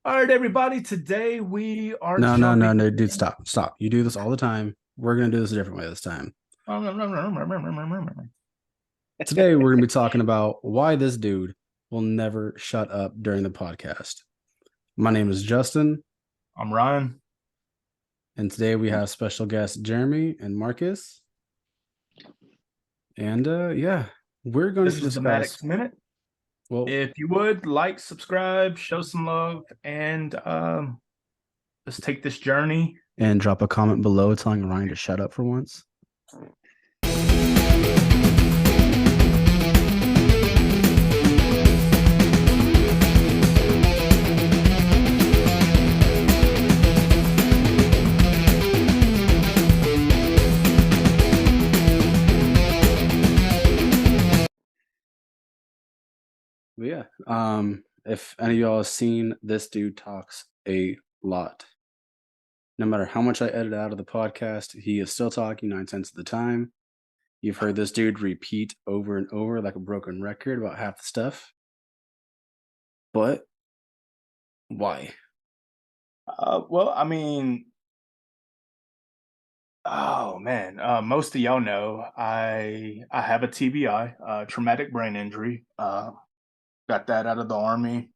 All right, everybody. Today we are No, no, jumping. no, no, dude, stop, stop. You do this all the time. We're gonna do this a different way this time. Today we're gonna be talking about why this dude will never shut up during the podcast. My name is Justin, I'm Ryan. and today we have special guests Jeremy and Marcus. And yeah, we're going This to is the discuss. Maddox Minute. Well, If you would like, subscribe, show some love, and let's take this journey. and drop a comment below telling Ryan to shut up for once. But yeah, if any of y'all have seen, this dude talks a lot. No matter how much I edit out of the podcast, he is still talking 9 cents of the time. You've heard this dude repeat over and over like a broken record about half the stuff. But why? Well, I mean, oh man, most of y'all know I have a TBI, traumatic brain injury. Got that out of the army.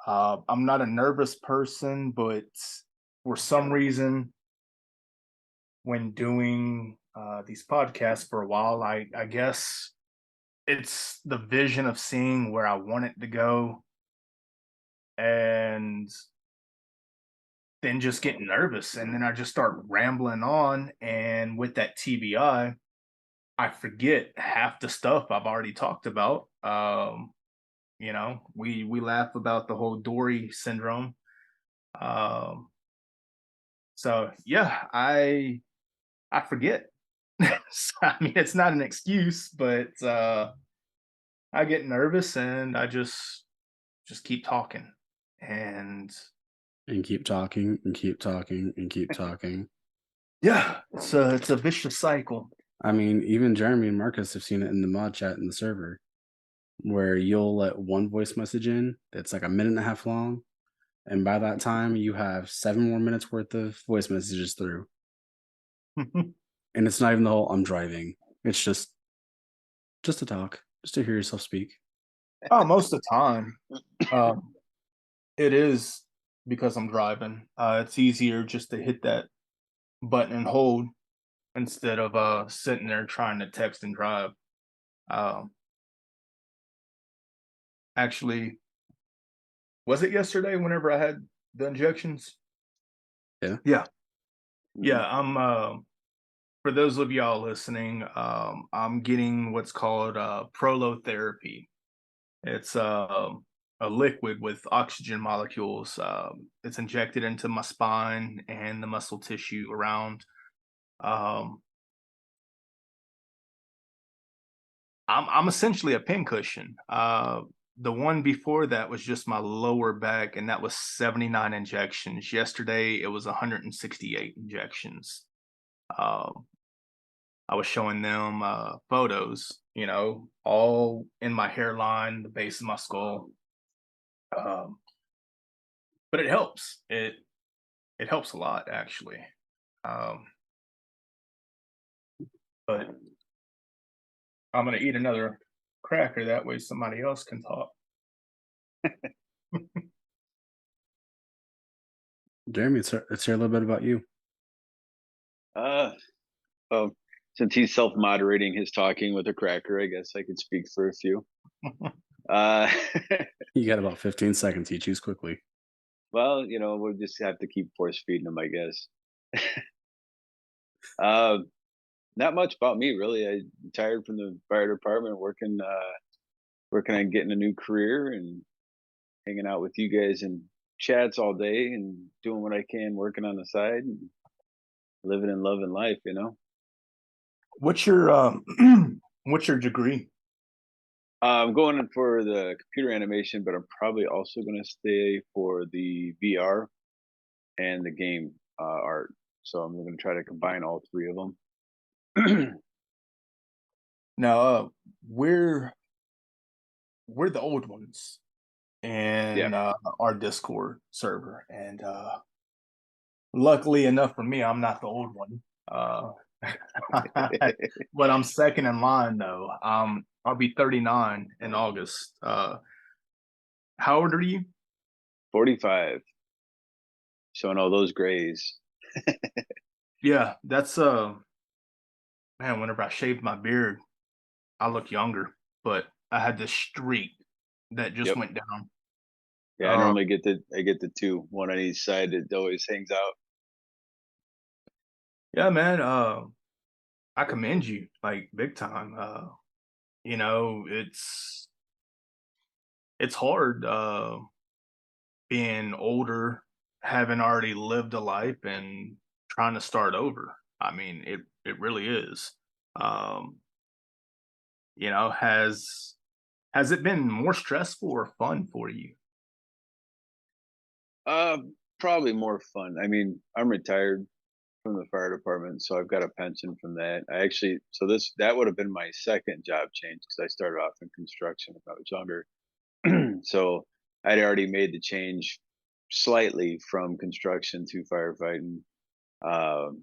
I'm not a nervous person, but for some reason, when doing these podcasts for a while, I guess it's the vision of seeing where I want it to go, and then just getting nervous, and then I just start rambling on, and with that TBI, I forget half the stuff I've already talked about. We laugh about the whole Dory syndrome. Um, so yeah, I forget. So, I mean, it's not an excuse, but I get nervous and I just keep talking. And And keep talking and keep talking and keep talking. yeah, it's a vicious cycle. I mean, even Jeremy and Marcus have seen it in the mod chat in the server where you'll let one voice message in that's like a minute and a half long. And by that time, you have 7 more minutes worth of voice messages through. And it's not even the whole I'm driving. It's just to talk, just to hear yourself speak. Oh, most of the time, um, it is because I'm driving. It's easier just to hit that button and hold instead of sitting there trying to text and drive. Um, Actually, was it yesterday whenever I had the injections? Yeah. Yeah. Mhm. Yeah, I'm for those of y'all listening, I'm getting what's called prolotherapy. It's a liquid with oxygen molecules. It's injected into my spine and the muscle tissue around. Um, I'm essentially a pincushion. The one before that was just my lower back, and that was 79 injections. Yesterday, it was 168 injections. Um, I was showing them photos, all in my hairline, the base of my skull. Um, but it helps. It helps a lot, actually. Um, but I'm gonna eat another cracker that way somebody else can talk. Jeremy, let's hear a little bit about you. Uh, well, since he's self-moderating his talking with a cracker, I guess I could speak for a few. Uh, You got about 15 seconds. You choose quickly. well, we'll just have to keep force feeding him, I guess. Uh, Not much about me, really. I retired from the fire department, working on getting a new career and hanging out with you guys in chats all day and doing what I can, working on the side and living and loving life. What's your what's your degree? I'm going in for the computer animation, but I'm probably also going to stay for the VR and the game art. So I'm going to try to combine all three of them. No, we're the old ones. Yeah. in our Discord server, and luckily enough for me, I'm not the old one. But I'm second in line though. I'll be 39 in August. How old are you? 45. Showing all those grays. Yeah, that's man. Whenever I shaved my beard, I look younger, but I had this streak that just Yep. went down. Yeah, I Uh, normally get the two, one on each side. It always hangs out. yeah, man. I commend you like big time. You know, it's hard being older, having already lived a life and trying to start over. I mean, it really is. Um, you know, has it been more stressful or fun for you? Uh, Probably more fun. I mean, I'm retired from the fire department, so I've got a pension from that. I actually, so this that would have been my second job change because I started off in construction when I was younger. So I'd already made the change slightly from construction to firefighting. Um,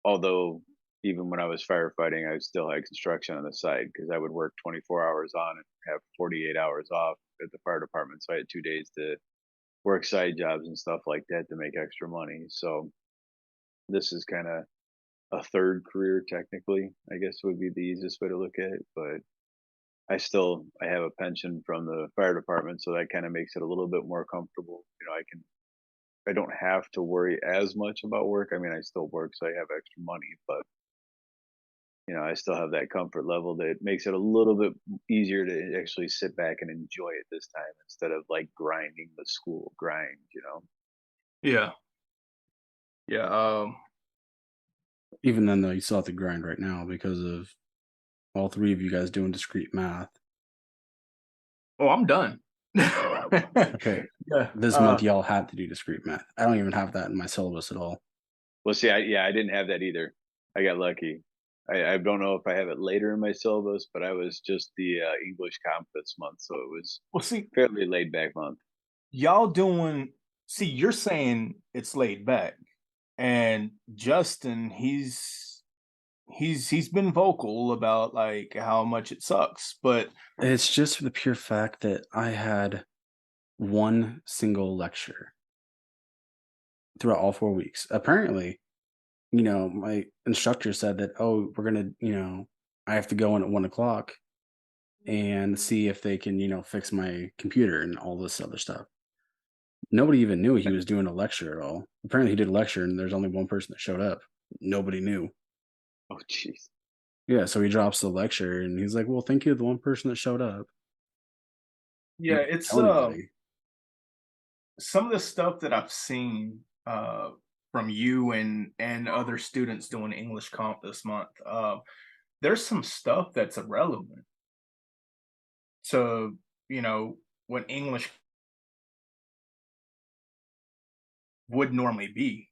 Although even when I was firefighting, I still had construction on the side because I would work 24 hours on and have 48 hours off at the fire department. So I had 2 days to work side jobs and stuff like that to make extra money. So this is kind of a third career technically, I guess would be the easiest way to look at it. But I have a pension from the fire department, so that kind of makes it a little bit more comfortable. I don't have to worry as much about work. I mean, I still work, so I have extra money, but I still have that comfort level that makes it a little bit easier to actually sit back and enjoy it this time instead of like grinding the school grind. Yeah, yeah. Even then, though, you still have to grind right now because of all three of you guys doing discrete math. Oh, I'm done. Okay, Yeah. this month y'all had to do discrete math. I don't even have that in my syllabus at all. Well, see, I didn't have that either. I got lucky. I don't know if I have it later in my syllabus, but I was just the English comp this month, so it was Well, see, fairly laid back month. y'all doing. See, you're saying it's laid back, and Justin, he's been vocal about like how much it sucks, but It's just for the pure fact that I had one single lecture throughout all 4 weeks. Apparently, my instructor said that, oh, we're gonna, I have to go in at 1 o'clock and see if they can, fix my computer and all this other stuff. Nobody even knew he was doing a lecture at all. Apparently, he did a lecture and there's only one person that showed up. Nobody knew. Oh, jeez. Yeah, so he drops the lecture and he's like, "Well, thank you to the one person that showed up." yeah, Didn't it's tell anybody. some of the stuff that I've seen from you and other students doing English comp this month. There's some stuff that's irrelevant to what English would normally be.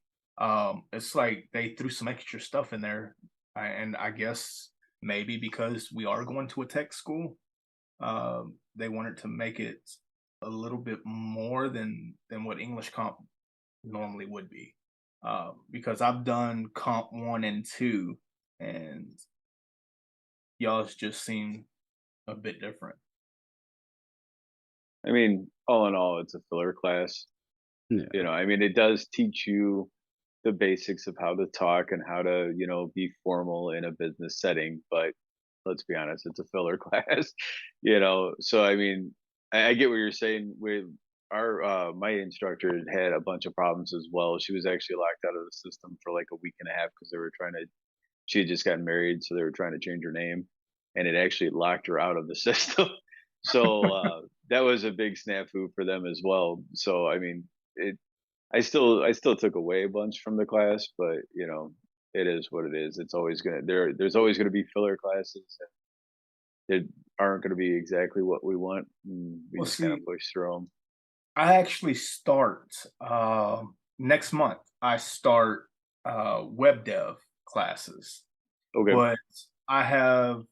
It's like they threw some extra stuff in there, and I guess maybe because we are going to a tech school, they wanted to make it a little bit more than what English comp normally would be. Because I've done comp 1 and 2, and y'all's just seem a bit different. I mean, all in all, it's a filler class. Yeah. I mean, it does teach you the basics of how to talk and how to, be formal in a business setting. But let's be honest, it's a filler class. So, I mean, I get what you're saying. With my instructor had a bunch of problems as well. She was actually locked out of the system for like a week and a half because she had just gotten married. So they were trying to change her name and it actually locked her out of the system. So that was a big snafu for them as well. So, I mean, I still took away a bunch from the class, but it is what it is. It's always there's always gonna be filler classes that aren't gonna be exactly what we want. And we Well, just kind of see, push through them. I actually start next month. I start web dev classes, Okay. but I have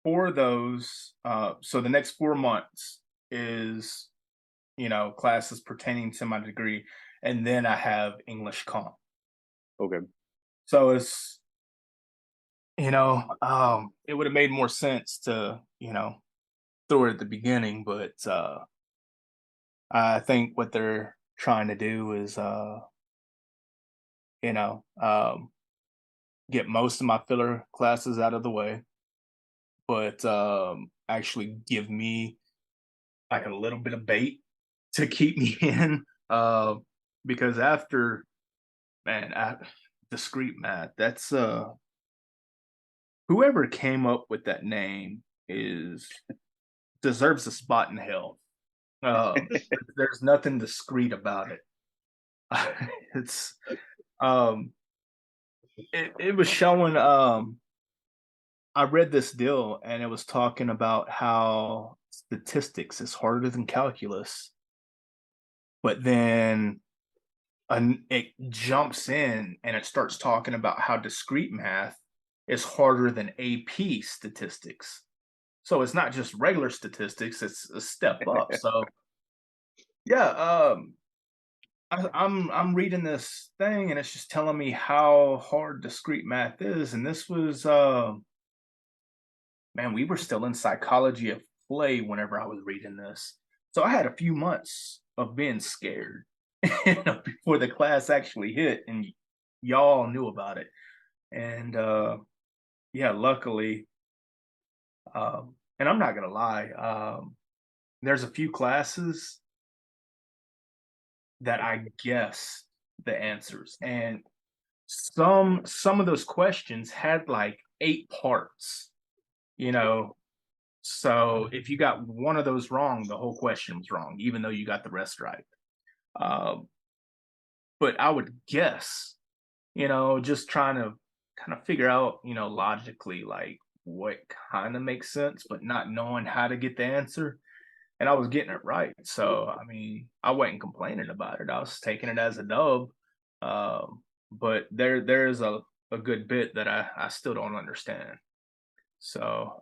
four of those. So the next 4 months is classes pertaining to my degree, and then I have English comp. Okay. So it's it would have made more sense to throw it at the beginning, but I think what they're trying to do is you know um, get most of my filler classes out of the way, but actually give me like a little bit of bait to keep me in. Because after man, discrete math, that's whoever came up with that name is deserves a spot in hell. Um, there's nothing discreet about it. it's um, it was showing. I read this deal and it was talking about how statistics is harder than calculus, but then it jumps in and it starts talking about how discrete math is harder than AP statistics. So it's not just regular statistics; it's a step up. So yeah, I'm reading this thing and it's just telling me how hard discrete math is, and this was man, we were still in psychology of play whenever I was reading this. So I had a few months of being scared before the class actually hit, and y'all knew about it. And yeah, luckily, and I'm not gonna lie, there's a few classes that I guessed the answers, and some of those questions had like 8 parts. You know, So if you got one of those wrong, the whole question was wrong, even though you got the rest right. Um, but I would guess, just trying to kind of figure out, logically, like what kind of makes sense, but not knowing how to get the answer. And I was getting it right. So, I mean, I wasn't complaining about it. I was taking it as a dub. But there's a good bit that I still don't understand. So,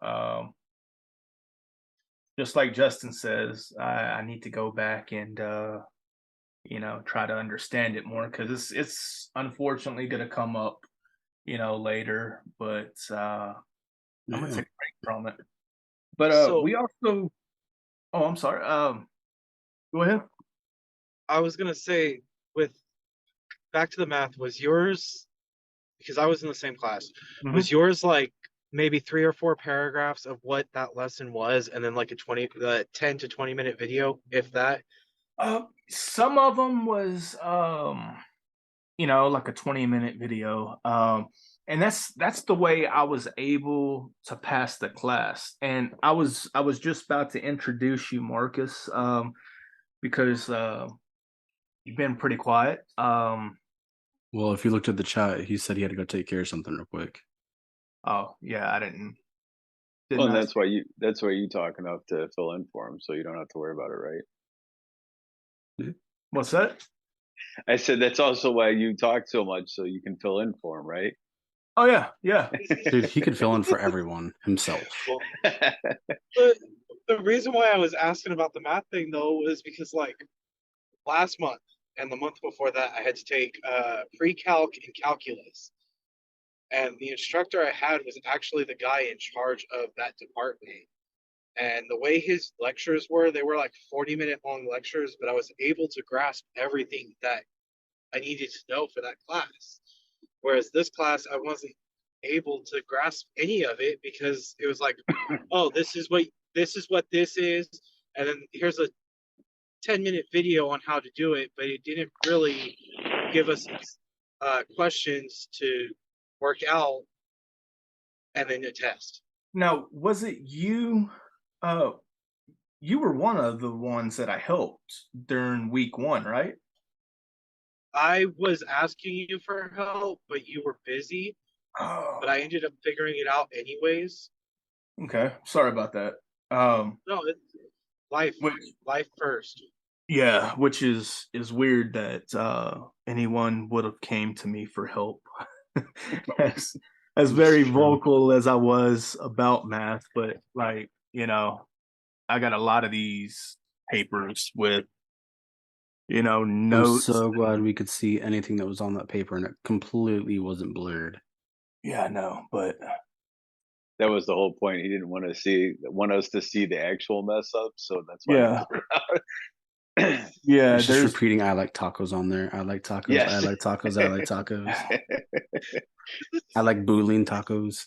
just like Justin says, I need to go back and try to understand it more because it's unfortunately going to come up later. But I'm gonna Yeah. take a break from it. But So we also. Oh, I'm sorry. Go ahead. I was gonna say, with back to the math, was yours, because I was in the same class, was Hmm. yours like maybe 3 or 4 paragraphs of what that lesson was, and then like a 10 to 20 minute video, if that? Some of them was like a 20-minute video. And that's the way I was able to pass the class. And I was just about to introduce you, Marcus, because you've been pretty quiet. Well, if you looked at the chat, he said he had to go take care of something real quick. Oh yeah, I didn't Well, didn't and I? that's why you talk enough to fill in for him, so you don't have to worry about it, right? Yeah. What's that? I said that's also why you talk so much, so you can fill in for him, right? Oh yeah, yeah. Dude, he could fill in for everyone himself. Well, but the reason why I was asking about the math thing though was because like last month and the month before that, I had to take pre-calc and calculus. And the instructor I had was actually the guy in charge of that department. And the way his lectures were, they were like 40-minute long lectures, but I was able to grasp everything that I needed to know for that class. Whereas this class, I wasn't able to grasp any of it because it was like, oh, this is what this is, and then here's a 10-minute video on how to do it, but it didn't really give us questions to work out and then a test. Now, was it you? Uh, you were one of the ones that I helped during week one, right? I was asking you for help, but you were busy. But Oh, I ended up figuring it out anyways. okay. Sorry about that. No, it's life, Which, life first. yeah, which is weird that anyone would have came to me for help. as as It's very true. vocal as I was about math, but like, I got a lot of these papers with I'm notes. so glad we could see anything that was on that paper and it completely wasn't blurred. Yeah, I know, but That was the whole point. He didn't want us to see the actual mess up, so that's why he yeah, blurred out. yeah. It's just There's repeating "I like tacos" on there. I like tacos. I Yes. like tacos. I like tacos. I like bouline tacos.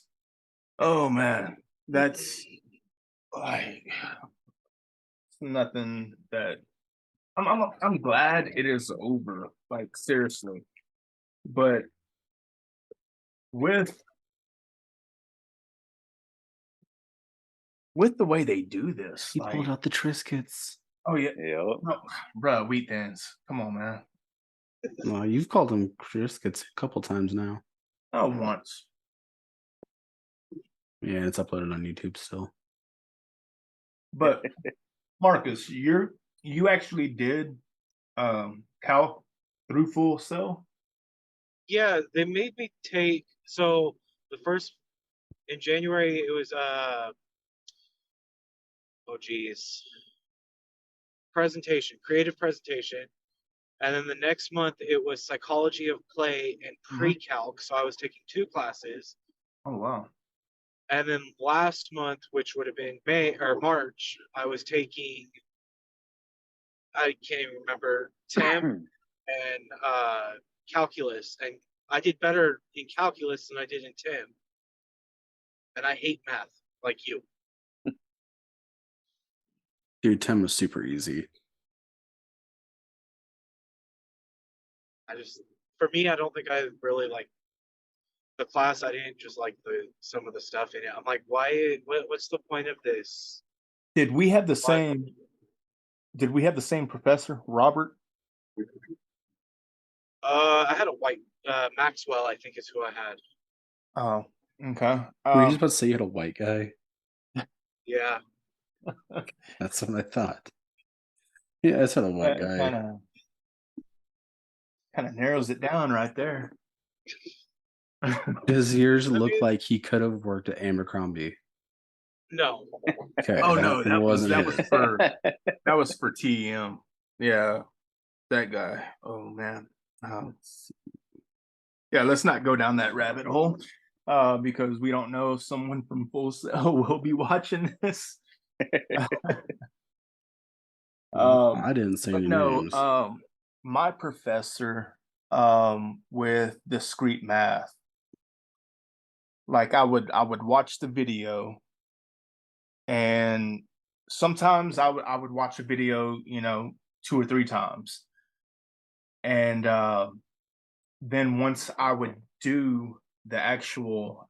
oh man, that's like nothing that I'm glad it is over. Like seriously, but with the way they do this, He like pulled out the Triscuits. oh yeah, Yep. no, bro, wheat thins. Come on, man. Well, you've called them Triscuits a couple times now. Oh, once. Yeah, it's uploaded on YouTube still. But Marcus, you actually did calc through full cell. Yeah, they made me take. So the first in January, it was oh geez, presentation, creative presentation. And then the next month it was psychology of play and pre-calc. So I was taking 2 classes. Oh wow. And then last month, which would have been May or March, I was taking, I can't even remember, TEM and calculus. And I did better in calculus than I did in TEM. And I hate math like you. Dude, 10 was super easy. For me, I don't think I really like the class. I didn't just like some of the stuff in it. I'm like, what's the point of this? Did we have the Why- same? Did we have the same professor, Robert? I had a white Maxwell, I think is who I had. Oh, okay. Were you just about to say you had a white guy? Yeah. That's what I thought. Yeah, I said a white that guy. kind of narrows it down right there. Does yours look like he could have worked at Abercrombie? No. Okay. Oh no, that was it. that was for TM. Yeah, that guy. Oh man. Yeah, let's not go down that rabbit hole because we don't know if someone from Full Sail will be watching this. I didn't say any names. My professor with discrete math, like I would watch the video, and sometimes I would watch a video, 2 or 3 times, and then once I would do the actual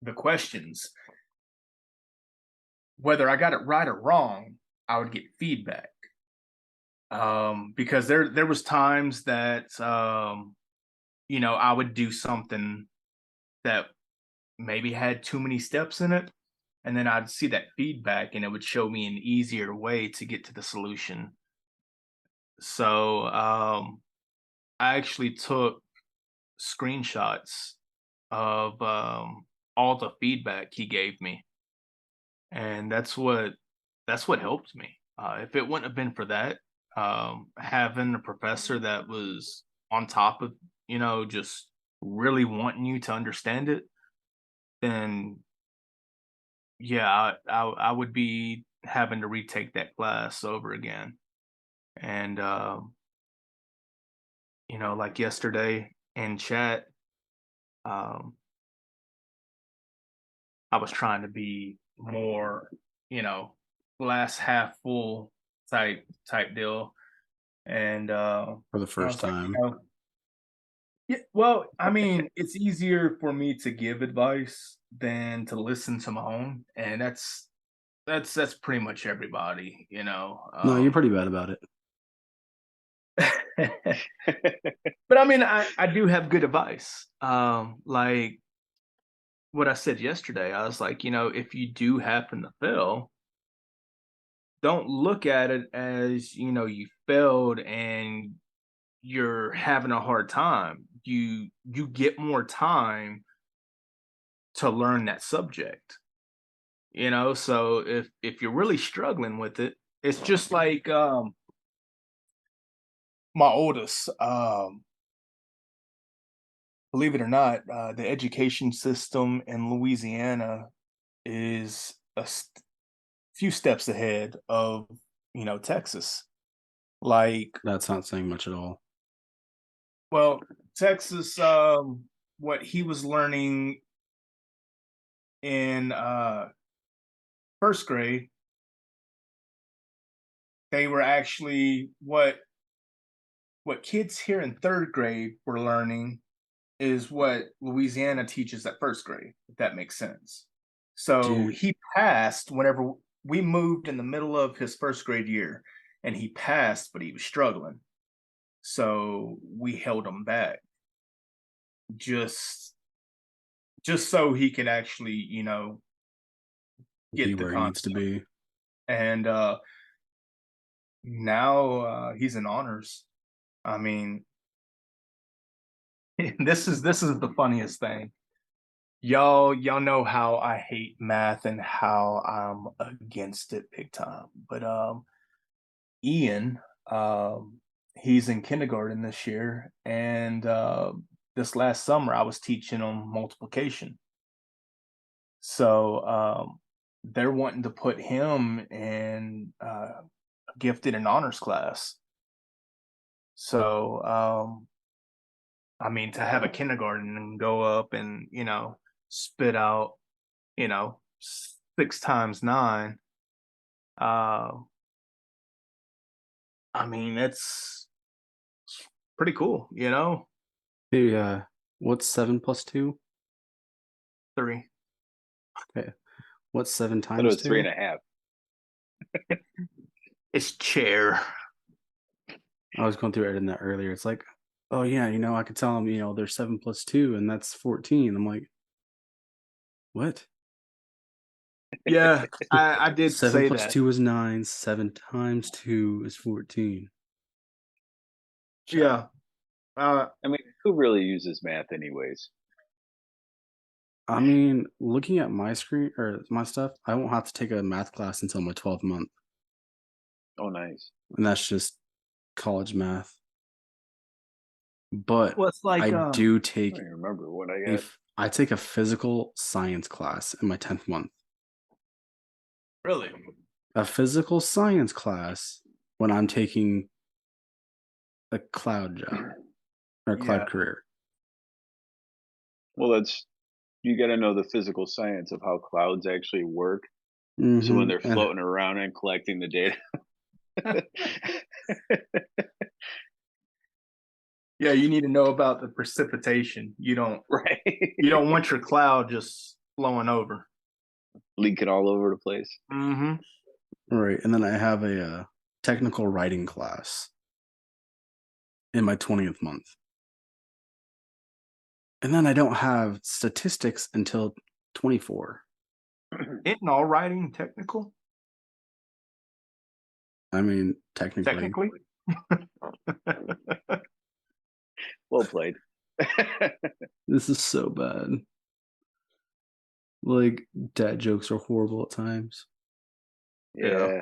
the questions, whether I got it right or wrong, I would get feedback. Because there was times that I would do something that maybe had too many steps in it, and then I'd see that feedback and it would show me an easier way to get to the solution. So I actually took screenshots of all the feedback he gave me, and that's what helped me. If it wouldn't have been for that, having a professor that was on top of just really wanting you to understand it, then yeah, I would be having to retake that class over again. And like yesterday in chat, um, I was trying to be more, glass half full type deal. And For the first time. yeah, well, I mean, it's easier for me to give advice than to listen to my own, and that's pretty much everybody. No, you're pretty bad about it. But I mean, I do have good advice. Like what I said yesterday, I was like, if you do happen to fail, don't look at it as you failed and you're having a hard time. You get more time to learn that subject. So if you're really struggling with it, it's just like My oldest, believe it or not, the education system in Louisiana is few steps ahead of Texas. Like, That's not saying much at all. well, Texas, what he was learning in first grade, they were actually what kids here in third grade were learning is what Louisiana teaches at first grade, if that makes sense. So Dude, he passed whenever we moved in the middle of his first grade year, and he passed, but he was struggling. So we held him back just just so he could actually, be get the where he needs to concept. be. And now he's in honors. I mean, this is the funniest thing. Y'all know how I hate math and how I'm against it big time. But Ian, he's in kindergarten this year, and this last summer I was teaching him multiplication. So they're wanting to put him in gifted and honors class. So I mean, to have a kindergarten and go up and spit out, 6 times 9. Uh, I mean, it's pretty cool. Hey, what's 7 plus 2? 3. Okay. What's seven But it times was three and two? a half. It's chair. I was going through editing that earlier. It's like, oh yeah, I could tell them, there's 7 plus 2, and that's 14. I'm like, what? Yeah, I did Seven say plus that. two is 9. 7 times 2 is 14. Yeah. I mean, who really uses math anyways? I mean, looking at my screen or my stuff, I won't have to take a math class until my 12th month, Oh, nice. and that's just college math. But Well, it's like I do I take don't even remember what I got. if I take a physical science class in my 10th month. really. A physical science class when I'm taking a cloud job or a Yeah. cloud career. Well, you got to know the physical science of how clouds actually work. So when they're And floating around and collecting the data, Yeah, you need to know about the precipitation. You don't right? you don't want your cloud just flowing over. Leaking all over the place. Mm-hmm. right, and then I have a technical writing class in my 20th month. And then I don't have statistics until 24. Isn't all writing technical? I mean, technically. Technically. Well played. This is so bad. Like, dad jokes are horrible at times. Yeah. Yeah.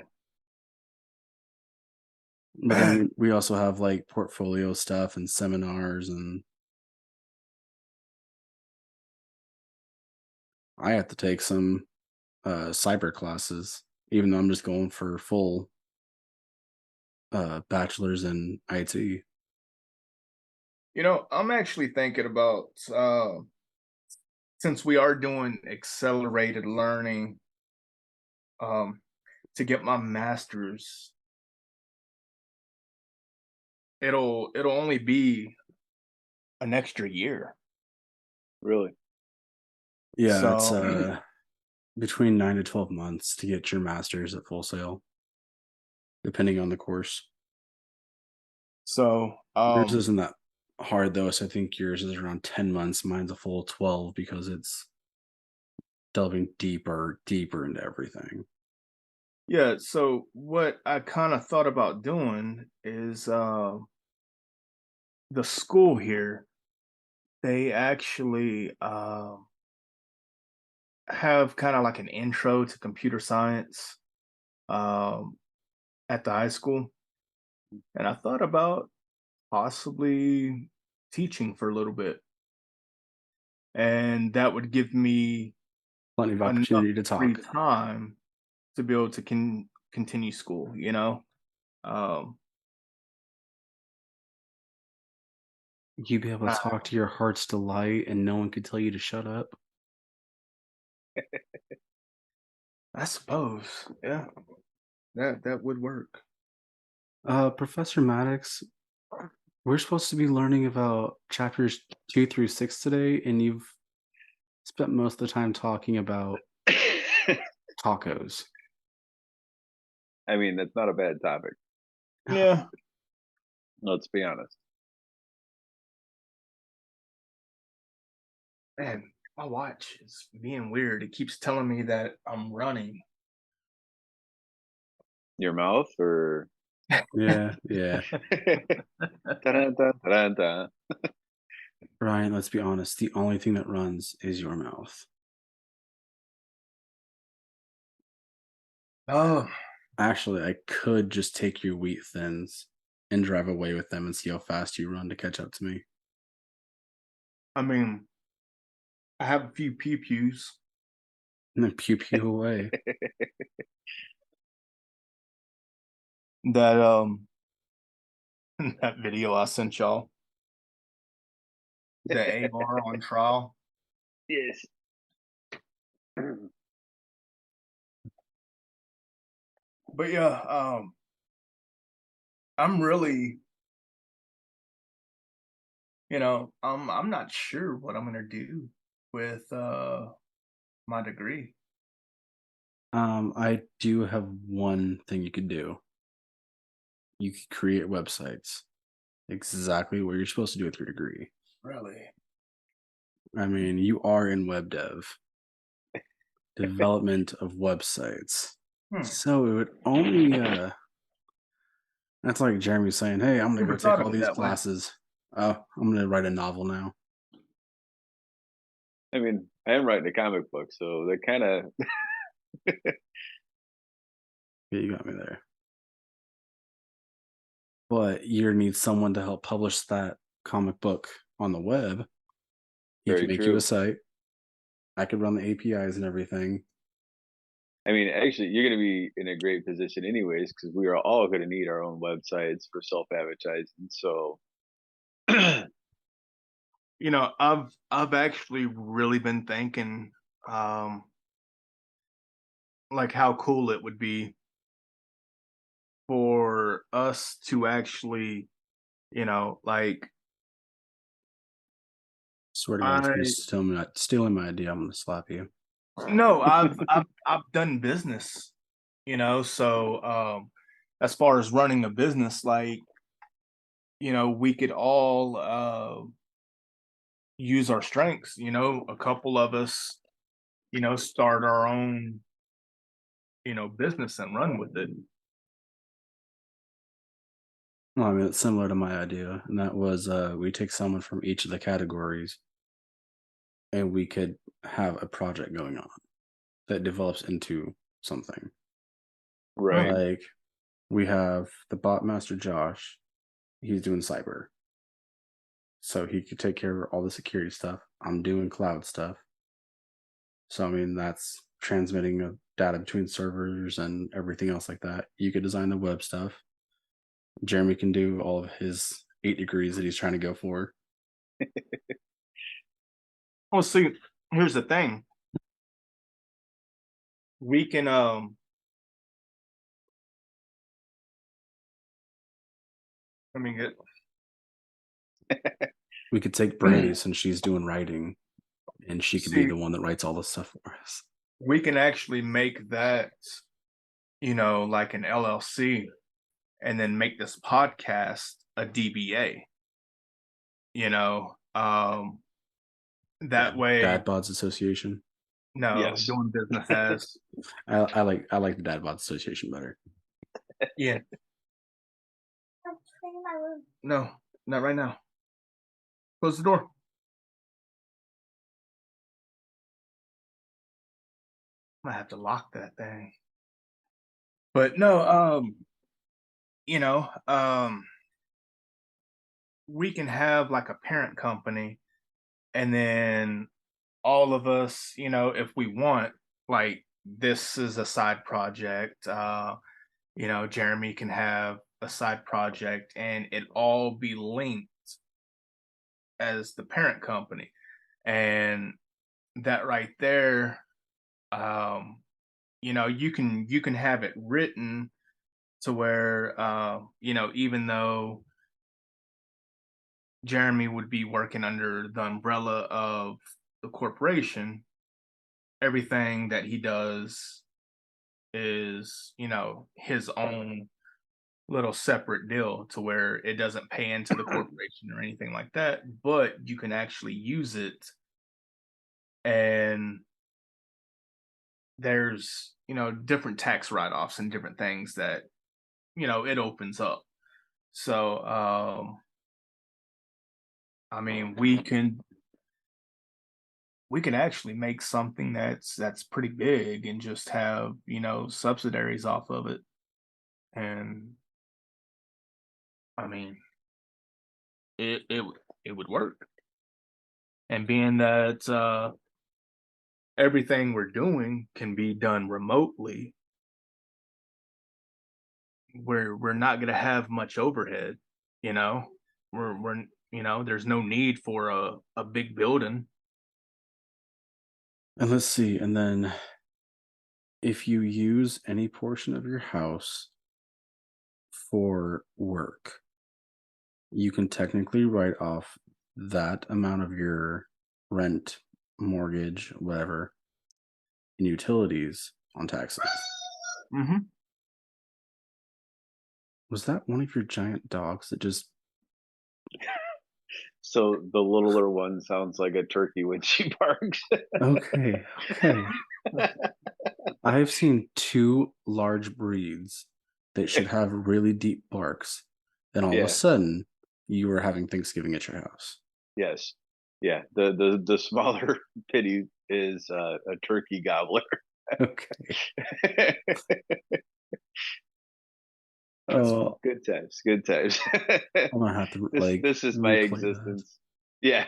But then we also have like portfolio stuff and seminars, and I have to take some cyber classes, even though I'm just going for full bachelor's in IT. I'm actually thinking about since we are doing accelerated learning, to get my master's. It'll only be an extra year. Really. Yeah, it's So between 9 to 12 months to get your master's at Full Sail, depending on the course. so Yours isn't that hard though, so I think yours is around 10 months. Mine's a full 12 because it's delving deeper into everything. yeah, so what I kind of thought about doing is the school here, they actually have kind of like an intro to computer science um, at the high school. And I thought about possibly teaching for a little bit, and that would give me Plenty of enough opportunity to free talk. time to be able to continue school, you know? Um, You'd be able to I talk to your heart's delight, and no one could tell you to shut up. I suppose, yeah, that would work. Professor Maddox, we're supposed to be learning about chapters 2 through 6 today, and you've spent most of the time talking about tacos. I mean, that's not a bad topic. Yeah. Let's be honest. Man, my watch is being weird. It keeps telling me that I'm running. Your mouth or Yeah, yeah. Ta-da-da-da-da-da. Ryan, let's be honest, the only thing that runs is your mouth. Oh, Actually, I could just take your wheat thins and drive away with them and see how fast you run to catch up to me. I mean, I have a few pew pews And then pew pew away. that that video I sent y'all, the AR on trial. Yes. But yeah, I'm really, I'm not sure what I'm gonna do with my degree. I do have one thing you could do. You could create websites. Exactly what you're supposed to do with your degree. Really? I mean, you are in web dev, development of websites. Hmm. So it would only that's like Jeremy saying, "Hey, I'm gonna go Never thought take all of it these that way. classes. Oh, I'm gonna write a novel now." I mean, I am writing a comic book, so that kind of Yeah, you got me there. But you need someone to help publish that comic book on the web. He can very make you a true. site. I could run the APIs and everything. I mean, actually, you're going to be in a great position anyways, because we are all going to need our own websites for self-advertising. So, I've actually really been thinking, um, like how cool it would be for us to actually, like Swear to God, if you're I stealing my idea, I'm gonna slap you. no, I've done business, so as far as running a business, like, we could all use our strengths, a couple of us, start our own, business and run with it. Well, I mean, it's similar to my idea, and that was we take someone from each of the categories, and we could have a project going on that develops into something. Hmm. right. Like we have the bot master Josh. He's doing cyber, so he could take care of all the security stuff. I'm doing cloud stuff. So I mean, that's transmitting of data between servers and everything else like that. You could design the web stuff. Jeremy can do all of his 8 degrees that he's trying to go for. Well, see, here's the thing. We can let me get We could take Brandy since she's doing writing, and she could be see, the one that writes all the stuff for us. we can actually make that, like an LLC, and then make this podcast a DBA, you know. That way, Dad Bods Association. no, Yes. doing business as I like the Dad Bods Association better. yeah. No, not right now. Close the door. I have to lock that thing. But no, you know, um, we can have like a parent company, and then all of us, if we want, like this is a side project. Jeremy can have a side project, and it all be linked as the parent company, and that right there, um, you can have it written to where even though Jeremy would be working under the umbrella of the corporation, everything that he does is, his own little separate deal to where it doesn't pay into the corporation or anything like that, but you can actually use it. And there's, different tax write-offs and different things that, it opens up. So, I mean, we can actually make something that's pretty big and just have, subsidiaries off of it. And I mean, it would work. And being that everything we're doing can be done remotely, we're not going to have much overhead. You know, we're there's no need for a big building. And let's see. And then if you use any portion of your house for work, you can technically write off that amount of your rent, mortgage, whatever, and utilities on taxes. Mm-hmm. Was that one of your giant dogs that just So the littler one sounds like a turkey when she barks. okay, okay. I've seen two large breeds that should have really deep barks. Then all of a Yeah. sudden, you were having Thanksgiving at your house. Yes. Yeah. The smaller pitty is a turkey gobbler. Okay. That's Oh, good times. Good times. I'm gonna have to This is my replay that. existence. Yeah.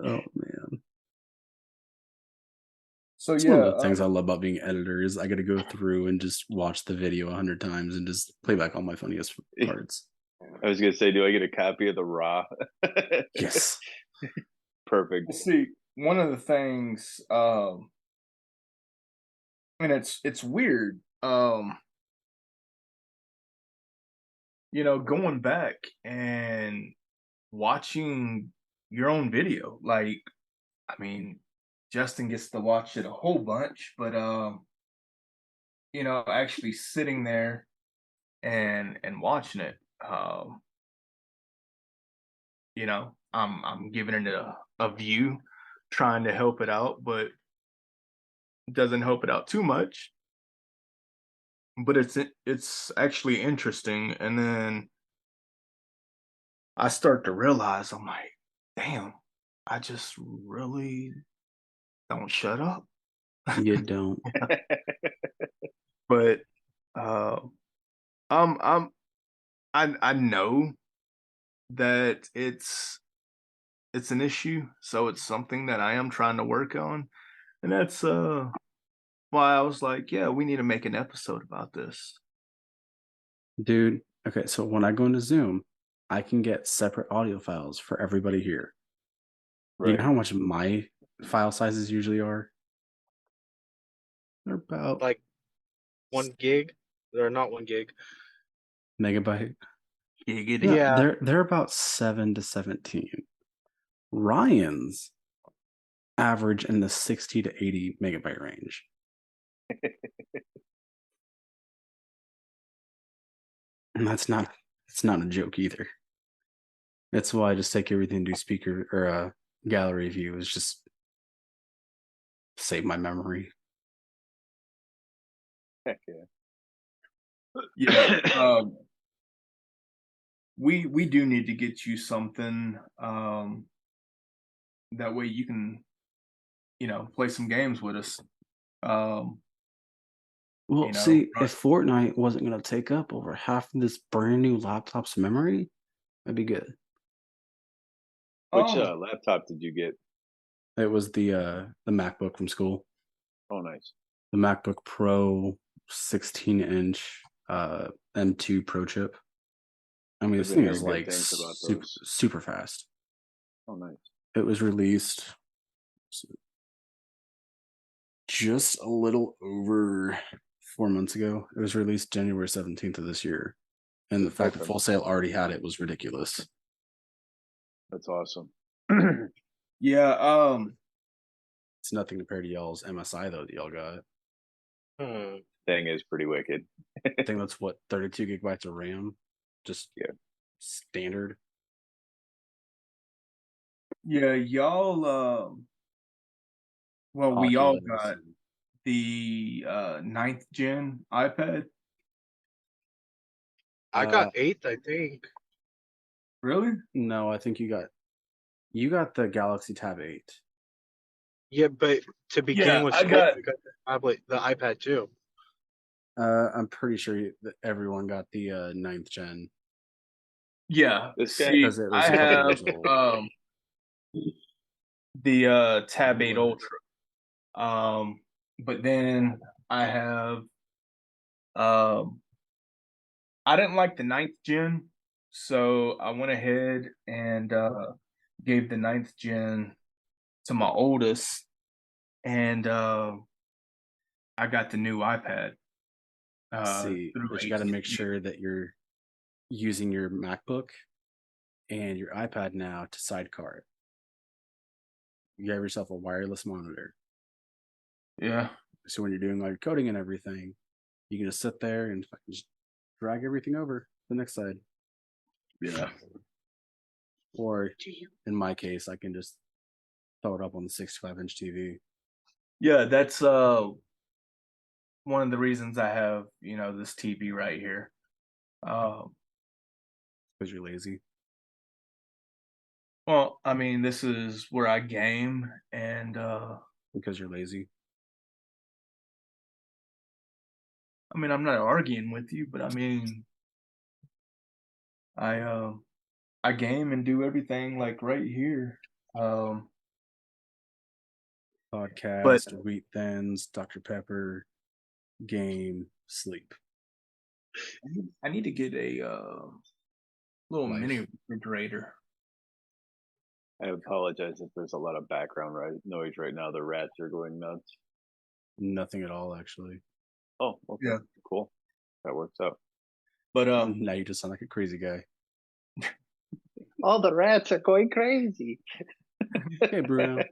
Oh man. So It's one of yeah, the things I love about being editor is I got to go through and just watch the video 100 times and just play back all my funniest parts. I was gonna say, do I get a copy of the raw? Yes. Perfect. see, one of the things, and it's weird, going back and watching your own video. Like, I mean, Justin gets to watch it a whole bunch, but actually sitting there and watching it, I'm giving it a view, trying to help it out, but it doesn't help it out too much. But it's actually interesting, and then I start to realize I'm like, damn, I just really don't shut up. You don't. But uh, I'm I know that it's an issue, so it's something that I am trying to work on, and that's why I was like, yeah, we need to make an episode about this. Dude, okay, so when I go into Zoom, I can get separate audio files for everybody here. Do you Right. know how much my file sizes usually are? They're about Like 1 gig, or not 1 gig. megabyte. Giggity. Yeah, Yeah. they're about 7 to 17. Ryan's average in the 60 to 80 megabyte range. And it's not a joke either. That's why I just take everything to speaker or gallery view is just save my memory. Heck yeah. Yeah. We do need to get you something, that way you can, play some games with us. Well, see, if Fortnite wasn't going to take up over half of this brand new laptop's memory, That'd be good. Which Um, laptop did you get? It was the MacBook from school, Oh, nice. the MacBook Pro 16-inch M2 Pro chip. I mean, I've this been thing is hearing good like things about super those. super fast. Oh, nice. It was released just a little over 4 months ago. It was released January 17th of this year. And the fact that Okay. Full Sail already had it was ridiculous. That's awesome. yeah. It's nothing compared to y'all's MSI though that y'all got. Thing is pretty wicked. I think that's what 32 gigabytes of RAM, just Yeah. standard. Yeah, y'all. Well, we all Oculus. got the ninth gen iPad. I got 8th, I think. Really? No, I think you got the Galaxy Tab 8. Yeah, but to begin Yeah, with I school, got. I got the iPad too. I'm pretty sure that everyone got the ninth gen Yeah. This guy. See, because it was I a couple have years old. the Tab 8 What? Ultra. But then I have um I didn't like the ninth gen, so I went ahead and gave the ninth gen to my oldest, and I got the new iPad See, through but you got to make AT&T. sure that you're using your MacBook and your iPad now to sidecar it. You have yourself a wireless monitor. Yeah, So when you're doing all your coding and everything, you can just sit there and just drag everything over to the next side. yeah, Or in my case, I can just throw it up on the 65-inch TV. yeah. That's one of the reasons I have this TV right here. Because you're lazy. Well, I mean, this is where I game, and Because you're lazy. I mean, I'm not arguing with you, but I mean, I I game and do everything like right here. Um, but Podcast, Wheat Thins, Dr. Pepper, game, sleep, I need to get a little mini life. refrigerator. I apologize if there's a lot of background noise right now. The rats are going nuts. Nothing at all, actually. Oh, okay. Yeah. Cool. That works out. But Now you just sound like a crazy guy. All the rats are going crazy. Hey, Bruno.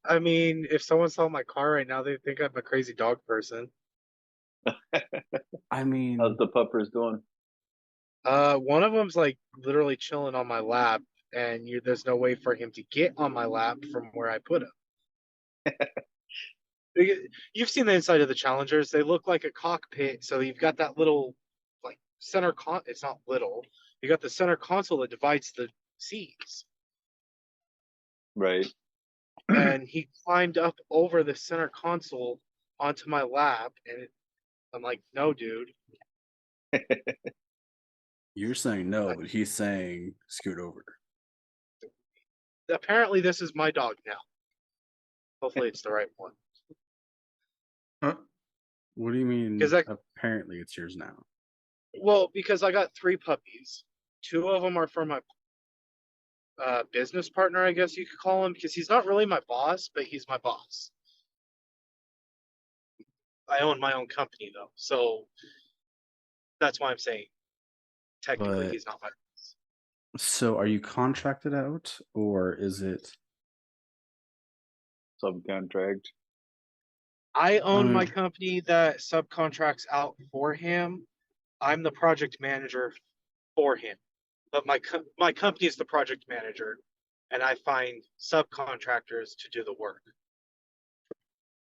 I mean, if someone saw my car right now, they think I'm a crazy dog person. I mean, How's the puppers doing? One of them's like literally chilling on my lap, and there's no way for him to get on my lap from where I put him. You've seen the inside of the Challengers; they look like a cockpit. So you've got that little, like center con. It's not little. You got the center console that divides the seats, Right. and he climbed up over the center console onto my lap, and I'm like, "No, dude." you're saying no, but he's saying scoot over. Apparently, this is my dog now. Hopefully, it's the right one. What do you mean? Because Apparently, it's yours now. well, because I got 3 puppies. 2 of them are for my business partner, I guess you could call him, because he's not really my boss, but he's my boss. I own my own company though, so that's why I'm saying technically But he's not my boss. so, are you contracted out, or is it? Subcontract. I own my mean, company that subcontracts out for him. I'm the project manager for him, but my company is the project manager, and I find subcontractors to do the work.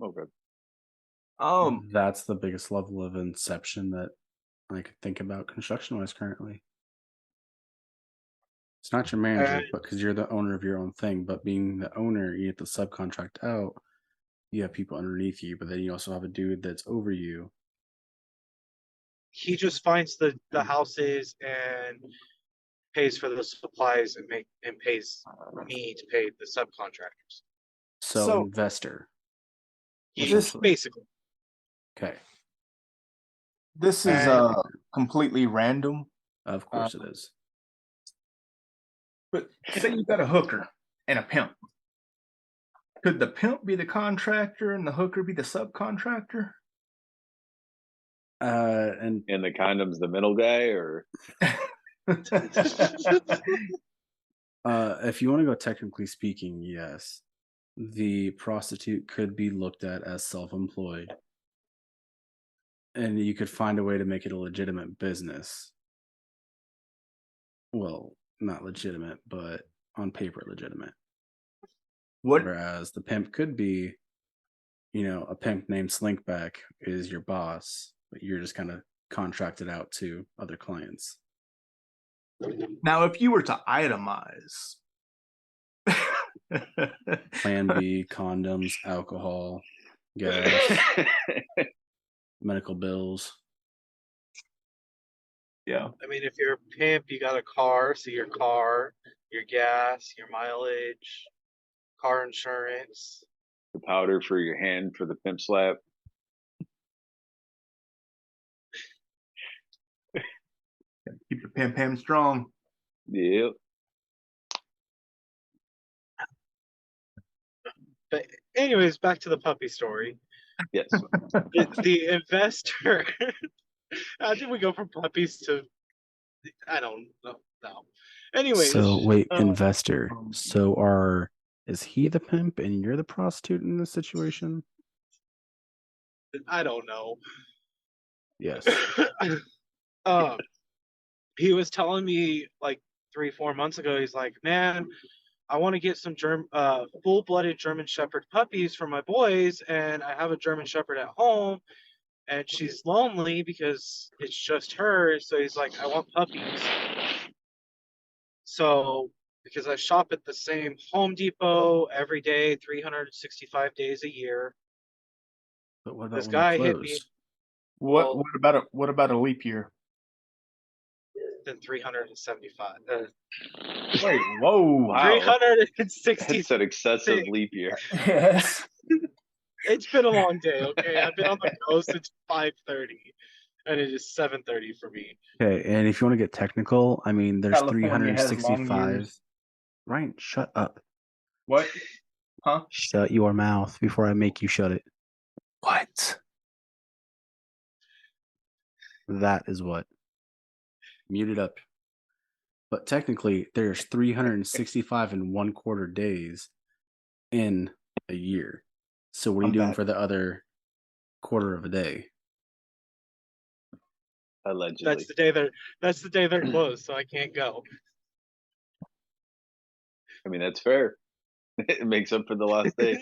Okay. that's the biggest level of inception that I could think about construction-wise currently. It's not your manager, And but because you're the owner of your own thing. But being the owner, you have to subcontract out. You have people underneath you, but then you also have a dude that's over you. he just finds the houses and pays for the supplies and pays me to pay the subcontractors. So investor. This- Basically. Okay. This is And- completely random. Of course it is. But say you got a hooker and a pimp. Could the pimp be the contractor and the hooker be the subcontractor? And And the condom's the middle guy, or if you want to go technically speaking, yes. The prostitute could be looked at as self-employed. And you could find a way to make it a legitimate business. Well, not legitimate, but on paper legitimate. What? Whereas the pimp could be, a pimp named Slinkback is your boss, but you're just kind of contracted out to other clients. Now, if you were to itemize, Plan B, condoms, alcohol, gas, medical bills. yeah, I mean, if you're a pimp, you got a car, so your car, your gas, your mileage, car insurance. the powder for your hand for the pimp slap. keep the pim strong. Yep. But anyways, back to the puppy story. Yes. The investor. How did we go from puppies to? I don't know. No. Anyways. So wait, investor. So is he the pimp and you're the prostitute in this situation? I don't know. Yes. He was telling me like 3-4 months ago. He's like, man, I want to get some full-blooded German Shepherd puppies for my boys, and I have a German Shepherd at home, and she's lonely because it's just her. So he's like, I want puppies. So because I shop at the same Home Depot every day, 365 days a year. But what about This when guy they're hit me. closed? What? Well- What about a leap year? Than 375. Wait, whoa, Wow. 360. It's an excessive leap year. Yes. It's been a long day, okay? I've been on the go since 5:30, and it is 7:30 for me. Okay, and if you want to get technical, I mean, there's California has long 365. years. Ryan, shut up. What? Huh? Shut your mouth before I make you shut it. What? That is what. Mute it up. But technically, there's 365 and 1/4 days in a year. So what are you I'm doing back. for the other quarter of a day? Allegedly. That's the day they're closed, so I can't go. I mean, that's fair. It makes up for the lost day.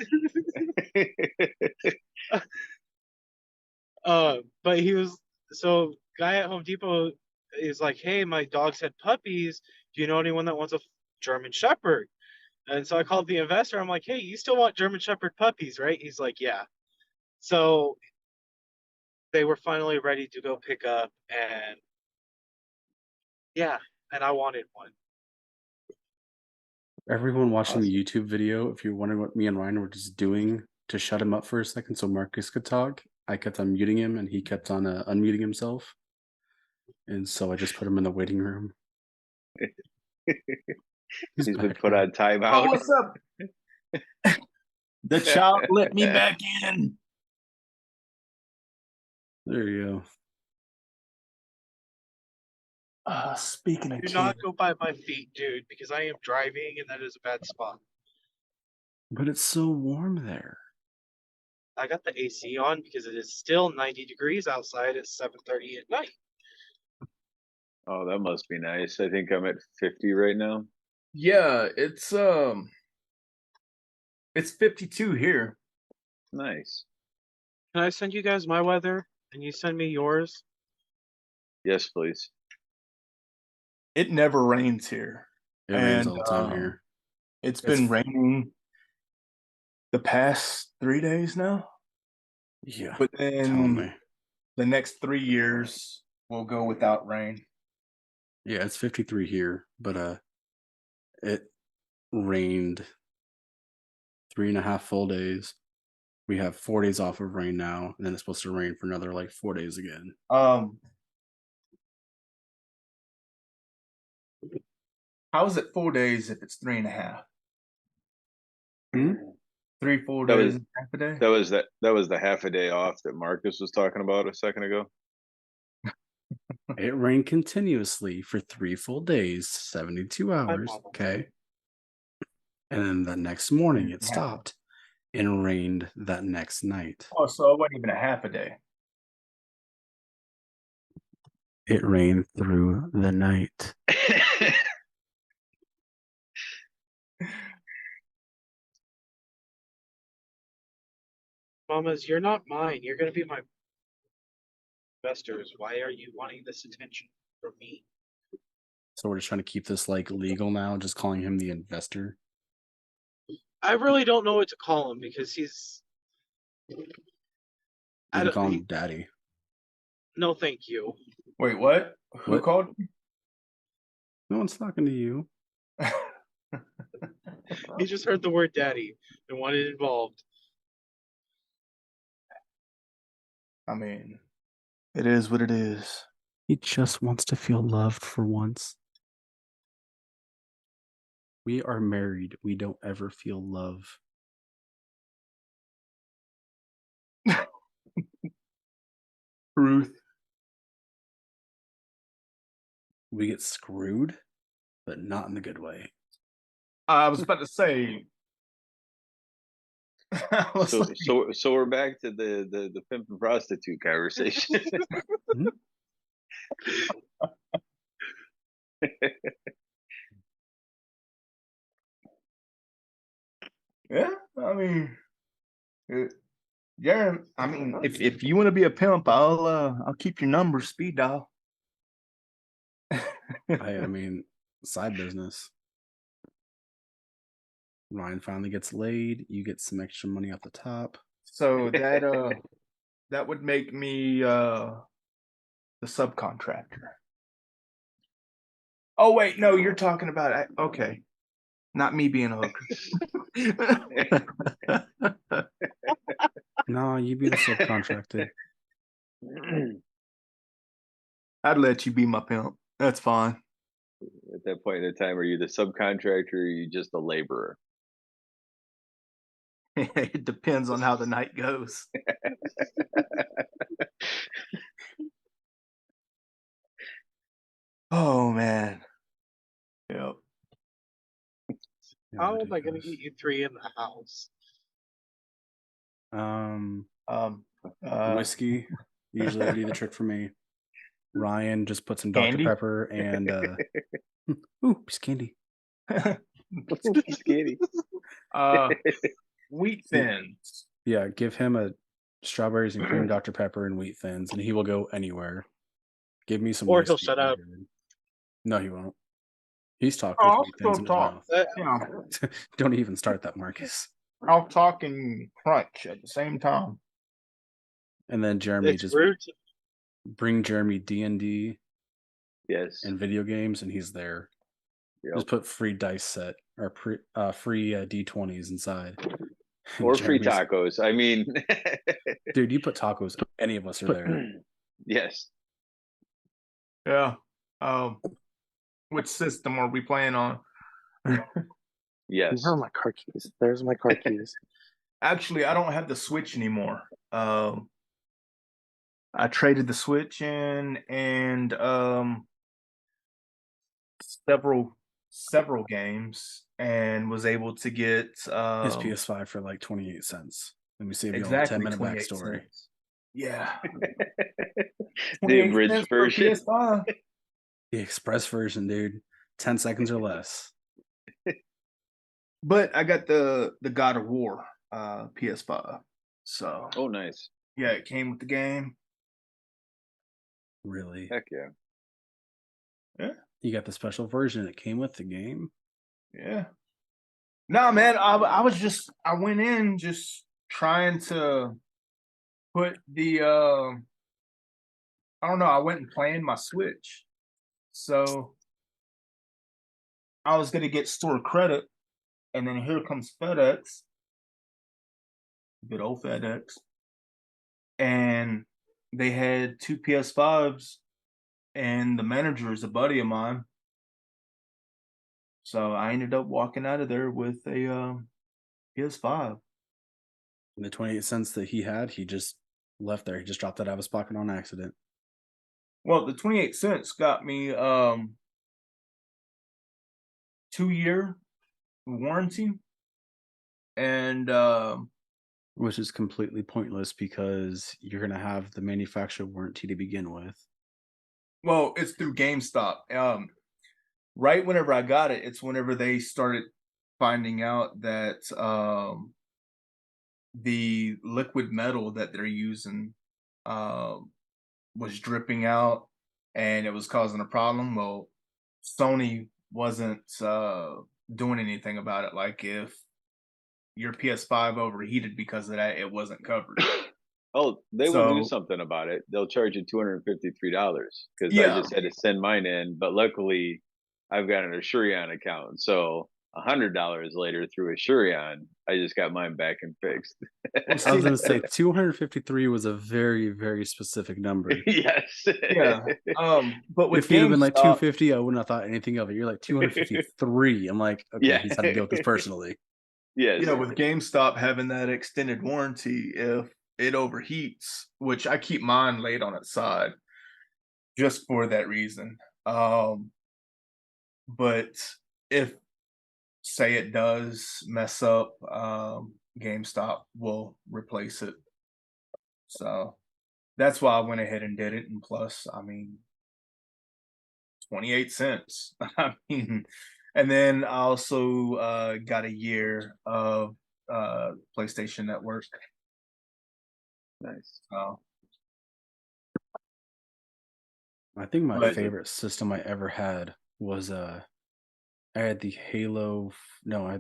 But he was guy at Home Depot is like, hey, my dogs had puppies. Do you know anyone that wants a German Shepherd? And so I called the investor. I'm like, hey, you still want German Shepherd puppies, right? He's like, yeah. So they were finally ready to go pick up, and yeah, and I wanted one. Everyone watching the Awesome. YouTube video, if you're wondering what me and Ryan were just doing to shut him up for a second so Marcus could talk, I kept on muting him and he kept on unmuting himself. And so I just put him in the waiting room. He's been back put now. on timeout. Oh, what's up? The child let me back in. There you go. Speaking of Do kids, not go by my feet, dude, because I am driving, and that is a bad spot. But it's so warm there. I got the AC on because it is still 90 degrees outside at 7:30 at night. Oh, that must be nice. I think I'm at 50 right now. yeah, it's 52 here. Nice. Can I send you guys my weather, and you send me yours? Yes, please. It never rains here. It rains And, all the time here. It's been raining the past 3 days now. Yeah. But Tell then me. the next 3 years will go without rain. Yeah, it's 53 here, but it rained 3.5 full days. We have 4 days off of rain now, and then it's supposed to rain for another like 4 days again. How is it 4 days if it's 3.5? Hmm? 3 full That days was and half a day? that was the half a day off that Marcus was talking about a second ago. It rained continuously for 3 full days, 72 My hours. mama. Okay. And then the next morning it 3.5. stopped and rained that next night. Oh, so it wasn't even a half a day. It rained through the night. Mamas, you're not mine. You're gonna be my investors. Why are you wanting this attention from me? So we're just trying to keep this like legal now, just calling him the investor. I really don't know what to call him because he's. You I can don't. call him daddy. No, thank you. Wait, what? Who What? called? No one's talking to you. He just heard the word daddy and wanted involved. I mean, it is what it is. He just wants to feel loved for once. We are married. We don't ever feel love. Truth. We get screwed, but not in the good way. I was about to say. I was like, So we're back to the pimp and prostitute conversation. yeah, I mean, yeah. I mean, if you want to be a pimp, I'll keep your number, speed dial. I mean, side business. Ryan finally gets laid. You get some extra money off the top. So that would make me the subcontractor. Oh wait, no, you're talking about okay, not me being a hooker. No, you be the subcontractor. I'd let you be my pimp. That's fine. At that point in time, are you the subcontractor or are you just a laborer? It depends on how the night goes. Oh man. Yep. How am I gonna get you three in the house? Whiskey. Usually would be the trick for me. Ryan just put some Dr. Candy? Pepper and ooh, piece of candy. Skinny. Wheat thins. Yeah, give him a strawberries and cream Dr. Pepper and wheat thins, and he will go anywhere. Give me some Or whiskey. he'll shut up. No, he won't. He's talking I'll with wheat thins in still his talk. mouth. Yeah. Don't even start that, Marcus. I'll talk and crunch at the same time. And then Jeremy It's just rude. bring Jeremy D&D Yes. and video games, and he's there. Yep. Just put free dice set or free D20s inside. Or free tacos. I mean, dude, you put tacos, any of us are there. Yes. Yeah. Which system are we playing on? Yes. Where are my car keys? There's my car keys. Actually, I don't have the Switch anymore. I traded the Switch in and several games and was able to get His PS5 for like 28 cents. Let me save you all a exactly 10-minute 28 backstory. cents. Yeah. The abridged version. PS5. The express version, dude. 10 seconds or less. But I got the God of War PS5. So Oh, nice. yeah, it came with the game. Really? Heck yeah. Yeah. You got the special version. It came with the game. Yeah. No, man, I went in just trying to put the I don't know, I went and planned my Switch. So I was gonna get store credit, and then here comes FedEx, good old FedEx, and they had two PS5s, and the manager is a buddy of mine. So I ended up walking out of there with a PS5. And the 28 cents that he had, he just left there. He just dropped that out of his pocket on accident. Well, the 28 cents got me 2-year warranty, and Which is completely pointless because you're going to have the manufacturer warranty to begin with. well, it's through GameStop. Right whenever I got it, it's whenever they started finding out that the liquid metal that they're using was dripping out, and it was causing a problem. Well, Sony wasn't doing anything about it. Like if your PS5 overheated because of that, it wasn't covered. Oh, they will do So something about it. They'll charge you $253 because I yeah, just had to send mine in. But luckily, I've got an Assurion account, so $100 later through Assurion, I just got mine back and fixed. well, I was see, going to say 253 was a very, very specific number. Yes. yeah. But with If you'd have been like GameStop, 250, I wouldn't have thought anything of it. You're like 253. I'm like, okay, Yeah. he's had to deal with this personally. Yes. yeah, with GameStop having that extended warranty, if it overheats, which I keep mine laid on its side just for that reason. But if say it does mess up, GameStop will replace it. So that's why I went ahead and did it. And plus, I mean, 28 cents. I mean, and then I also got a year of PlayStation Network. Nice. So, I think my but favorite system I ever had was I had the Halo. No, I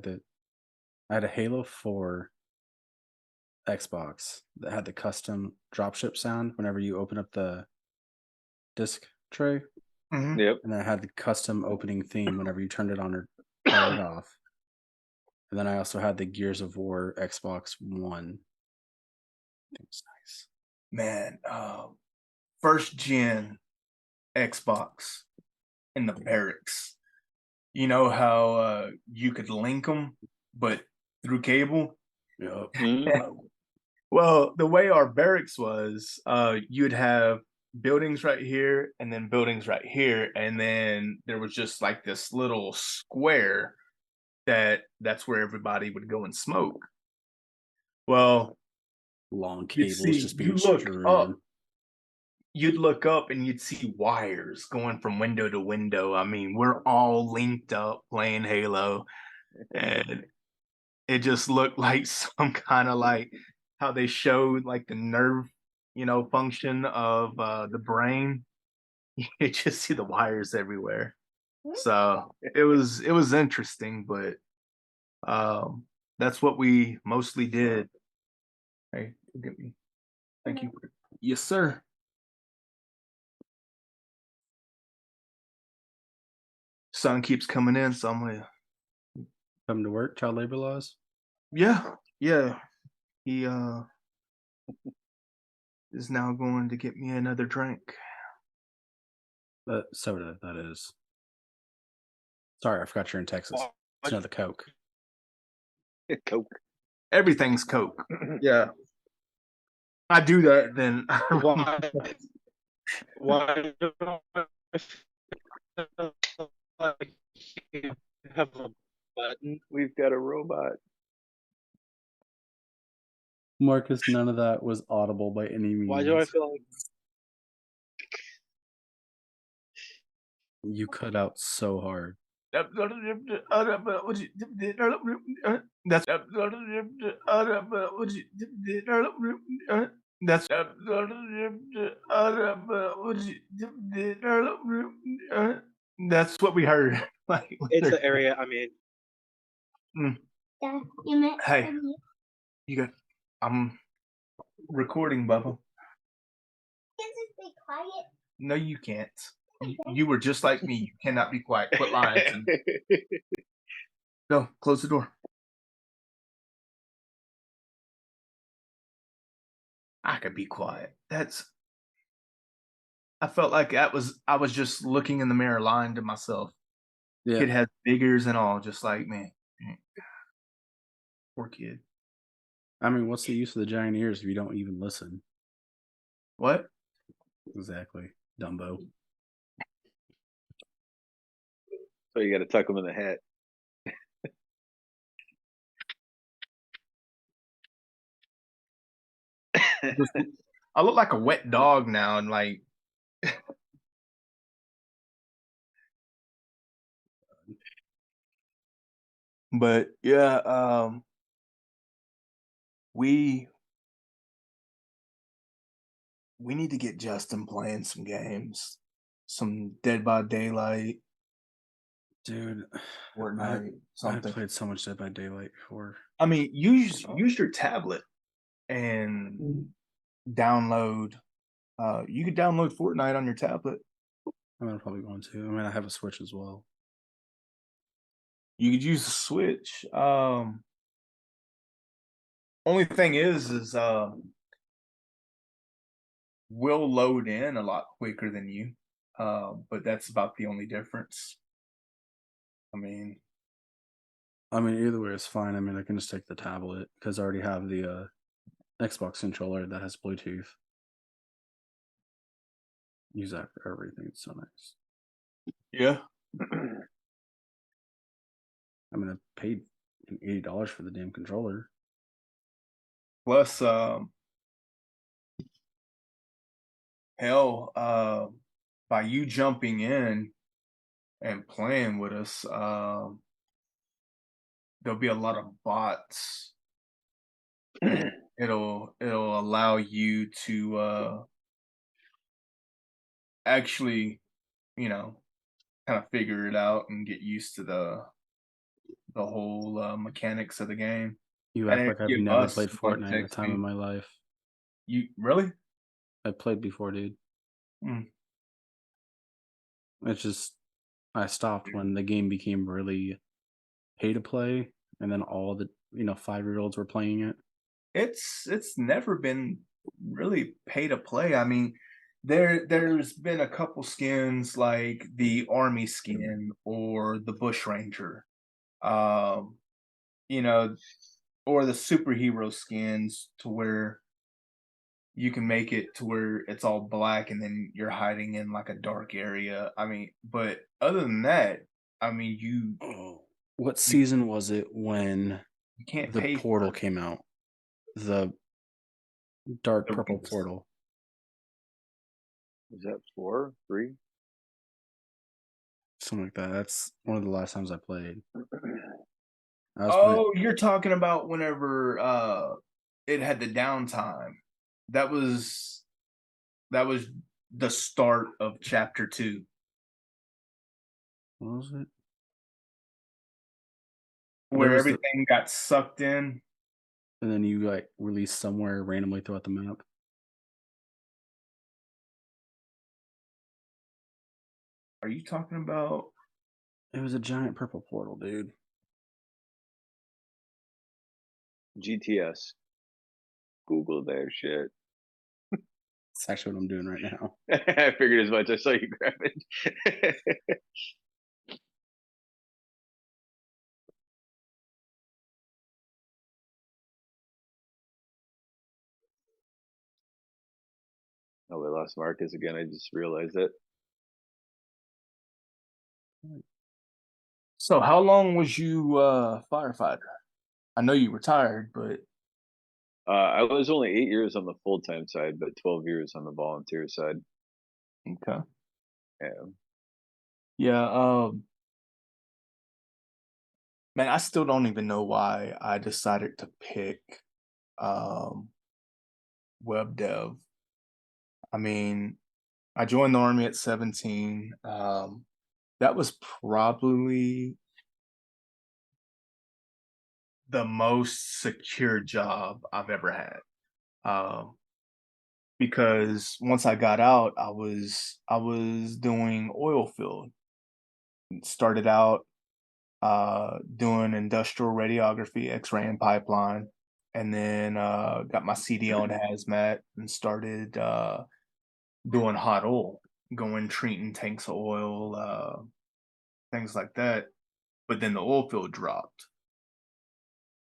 had a Halo 4 Xbox that had the custom dropship sound whenever you open up the disc tray, mhm. Yep. and then I had the custom opening theme whenever you turned it on or powered it off. And then I also had the Gears of War Xbox One. It was nice. Man, first gen Xbox in the barracks. You know how you could link them, but through cable? Yep. Mhm. Well, the way our barracks was, you'd have buildings right here and then buildings right here, and then there was just like this little square that's where everybody would go and smoke. Well, Long you'd cables see just you being look up, strewn. you'd look up and you'd see wires going from window to window. I mean, we're all linked up playing Halo, and it just looked like some kind of like how they showed like the nerve, function of the brain. You just see the wires everywhere. So it was interesting, but that's what we mostly did. Hey, get me. Thank you. Yes, sir. Sun keeps coming in, so I'm gonna. Come to work, child labor laws. Yeah, yeah. He is now going to get me another drink. Soda, that is. Sorry, I forgot you're in Texas. It's another Coke. Coke. Everything's Coke. Yeah. I do that, then Why? Why do I feel like you have a button? We've got a robot. Marcus, none of that was audible by any means. Why do I feel like You cut out so hard. that's that's what we heard. Like, it's the area I'm in? hey, you got. I'm recording, Bubba. Can't just be quiet. No, you can't. You were just like me. You cannot be quiet. Quit lying to me. Go, close the door. I could be quiet. I felt like I was just looking in the mirror, lying to myself. Yeah. Kid has big ears and all, just like me. Poor kid. I mean, what's the use of the giant ears if you don't even listen? What? Exactly. Dumbo. So you got to tuck them in the hat. I look like a wet dog now, and like, but yeah, we need to get Justin playing some games, some Dead by Daylight, Dude, Fortnite, I something. played so much Dead by Daylight before. I mean, use your tablet and download. You could download Fortnite on your tablet. I'm gonna probably going to. I mean, I have a Switch as well. You could use the Switch. Only thing is we'll load in a lot quicker than you. But that's about the only difference. I mean, either way is fine. I mean, I can just take the tablet because I already have the Xbox controller that has Bluetooth. Use that for everything. It's so nice. yeah. I mean, I paid $80 for the damn controller. Plus, hell, by you jumping in and playing with us, there'll be a lot of bots. It'll allow you to actually, kind of figure it out and get used to the whole mechanics of the game. You And act it like I've give never us played some fun Fortnite in the time of XP. my life. You really? I played before, dude. It's just I stopped when the game became really pay to play, and then all the 5-year-olds were playing it. It's never been really pay to play. I mean, there's been a couple skins like the army skin or the bush ranger, um, you know, or the superhero skins to where you can make it to where it's all black and then you're hiding in like a dark area. I mean, but other than that, I mean, What season was it when you can't the pay portal for came out? The dark the purple rings. portal. Was that 4, 3? Something like that. That's one of the last times I played. Oh, you're talking about whenever it had the downtime. That was the start of chapter 2. What was it? Where everything got sucked in. And then you like released somewhere randomly throughout the map. Are you talking about? It was a giant purple portal, dude. GTS. Google their shit. That's actually what I'm doing right now. I figured as much. I saw you grab it. Oh, we lost Marcus again. I just realized it. So how long was you firefighter? I know you retired, but I was only 8 years on the full-time side, but 12 years on the volunteer side. okay. Yeah. Yeah, man, I still don't even know why I decided to pick web dev. I mean, I joined the army at 17. That was probably the most secure job I've ever had. because once I got out, I was doing oil field. Started out doing industrial radiography, X-ray and pipeline, and then got my CDO in hazmat and started doing hot oil, going treating tanks of oil, things like that. But then the oil field dropped.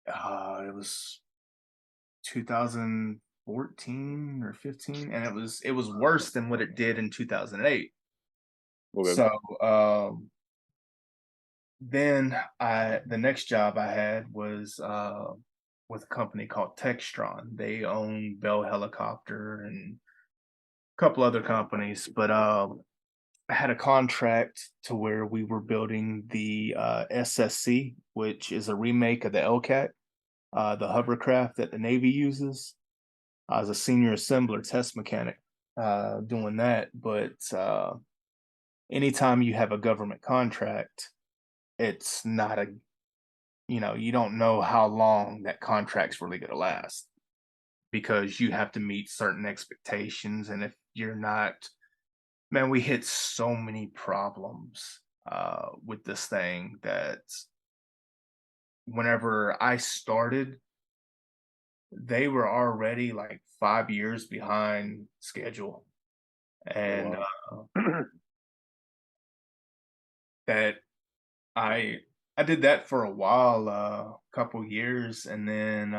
It was 2014 or 15, and it was worse than what it did in 2008. Okay. So then the next job I had was with a company called Textron. They own Bell Helicopter and a couple other companies, but I had a contract to where we were building the SSC, which is a remake of the LCAT, the hovercraft that the Navy uses. I was a senior assembler test mechanic doing that, but anytime you have a government contract, it's not a you don't know how long that contract's really going to last because you have to meet certain expectations, and if you're not, man, we hit so many problems with this thing that whenever I started, they were already like 5 years behind schedule, and Wow. that I I did that for a while, couple years, and then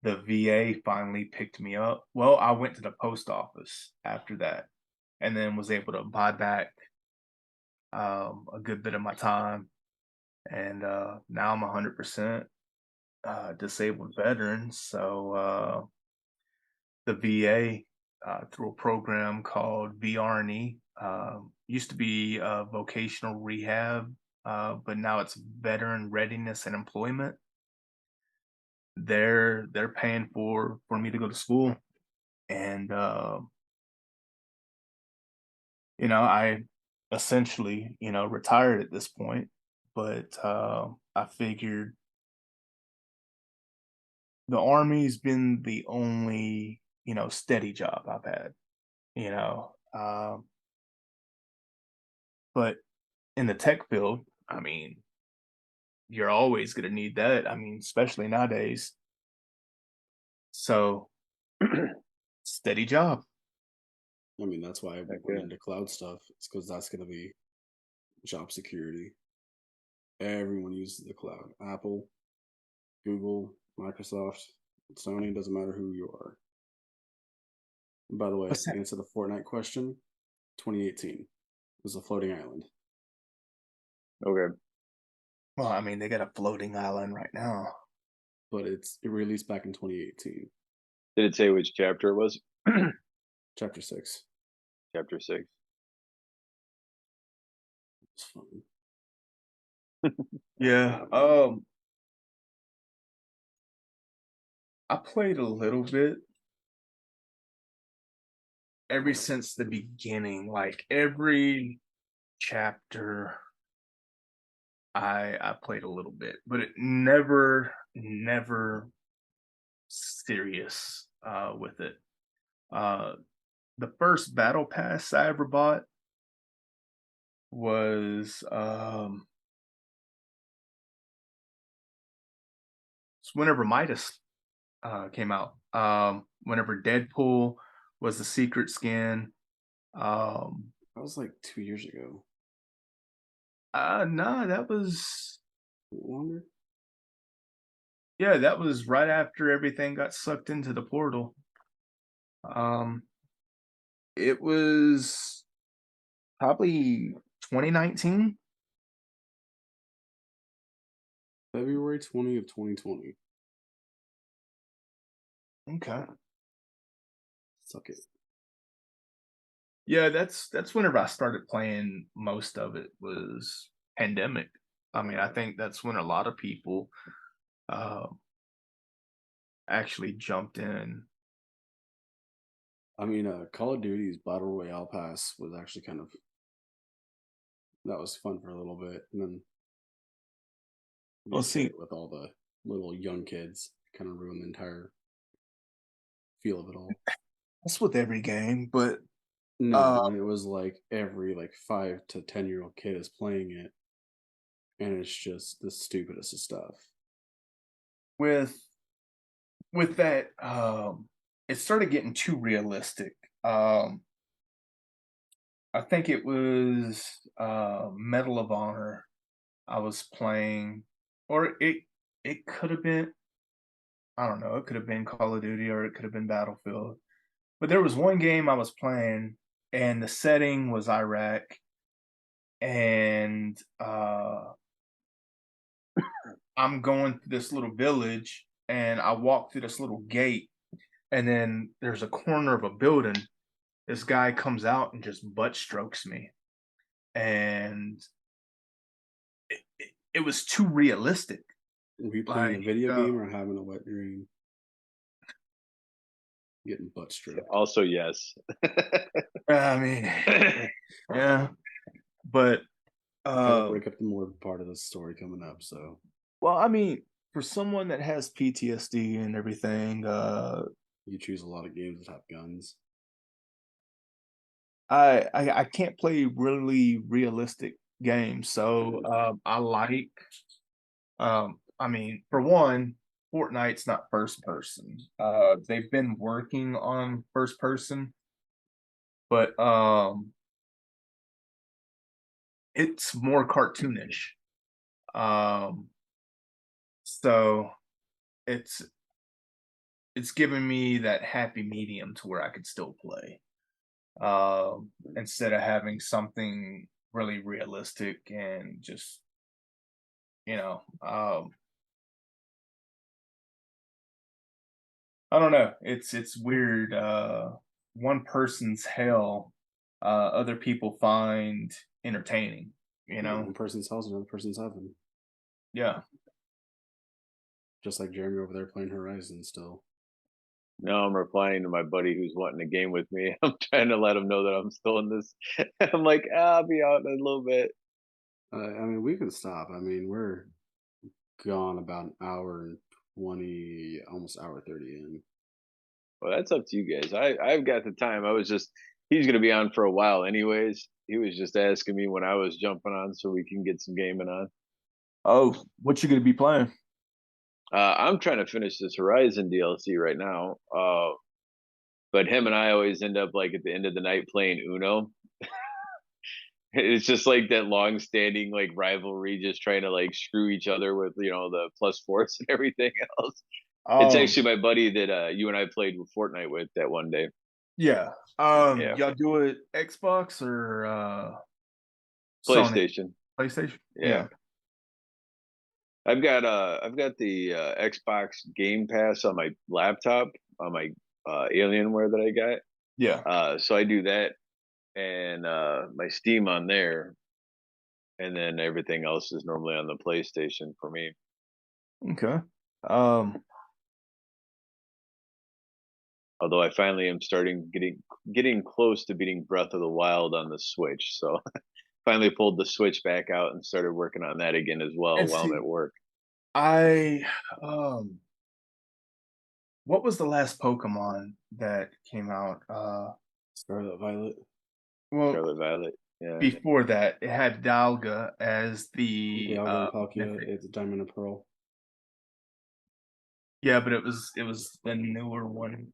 the VA finally picked me up. Well, I went to the post office after that, and then was able to buy back a good bit of my time, and now I'm 100% disabled veteran. So the VA through a program called VRNE. Used to be vocational rehab, but now it's veteran readiness and employment. They're paying for me to go to school, and I essentially retired at this point, but I figured the Army's been the only steady job I've had, you know. But in the tech field, I mean, you're always going to need that. I mean, especially nowadays. So steady job. I mean, that's why I Heck went yeah. into cloud stuff. It's because that's going to be job security. Everyone uses the cloud. Apple, Google, Microsoft, Sony, doesn't matter who you are. And by the way, What's to that? answer the Fortnite question, 2018. It was a floating island. Okay. Well, I mean, they got a floating island right now. But it released back in 2018. Did it say which chapter it was? Chapter 6. Chapter 6. It's fun. Yeah. I played a little bit ever since the beginning. Like every chapter, I played a little bit, but it never serious with it. Uh, the first battle pass I ever bought was whenever Midas came out. Whenever Deadpool was the secret skin. That was like 2 years ago. No, that was Longer? yeah, that was right after everything got sucked into the portal. Um, it was probably 2019. February 20 of 2020. Okay. Suck it. Yeah, that's whenever I started playing. Most of it was pandemic. I mean, I think that's when a lot of people uh, actually jumped in. I mean, Call of Duty's Battle Royale pass was actually that was fun for a little bit, and then Well, they hit see, it with all the little young kids, kind of ruined the entire feel of it all. That's with every game, but No, and it was like every like 5 to 10 year old kid is playing it, and it's just the stupidest of stuff. with that, it started getting too realistic. Um, I think it was Medal of Honor I was playing, or it could have been, I don't know, it could have been Call of Duty or it could have been Battlefield. But there was one game I was playing, and the setting was Iraq, and I'm going through this little village, and I walk through this little gate, and then there's a corner of a building. This guy comes out and just butt strokes me, and it was too realistic. Were you playing Like, a video game or having a wet dream? Getting butt stroked. Also, yes. I mean, yeah, but That'll break up the more part of the story coming up. So, well, I mean, for someone that has PTSD and everything, you choose a lot of games that have guns. I can't play really realistic games. So I like, I mean, for one, Fortnite's not first person. They've been working on first person, but it's more cartoonish. Um, so it's it's giving me that happy medium to where I could still play. Instead of having something really realistic and just, you know, I don't know. It's weird. One person's hell, other people find entertaining. You Yeah, know, one person's hell's another person's heaven. yeah. Just like Jeremy over there playing Horizon still. No, I'm replying to my buddy who's wanting a game with me. I'm trying to let him know that I'm still in this. I'm like, I'll be out in a little bit. I mean, we can stop. I mean, we're gone about an hour and 20, almost hour 30 in. Well, that's up to you guys. I've got the time. I was just he's gonna be on for a while anyways. He was just asking me when I was jumping on so we can get some gaming on. Oh, what you gonna be playing? I'm trying to finish this Horizon DLC right now. But him and I always end up like at the end of the night playing Uno. It's just like that long standing like rivalry, just trying to like screw each other with the plus force and everything else. It's Oh, actually my buddy that you and I played with Fortnite with that one day. yeah. Yeah, Y'all do it Xbox or Sony, PlayStation. PlayStation? Yeah, Yeah, I've got the Xbox Game Pass on my laptop on my Alienware that I got. yeah. So I do that and my Steam on there, and then everything else is normally on the PlayStation for me. Okay. Um, Although I finally am starting getting close to beating Breath of the Wild on the Switch, so finally pulled the Switch back out and started working on that again as well and while I'm see, at work. I what was the last Pokemon that came out? Scarlet Violet. Well, Scarlet Violet, yeah. before that, it had Dialga as the Dialga and Palkia, mythic. it's a Diamond and Pearl. Yeah, but it was the newer one.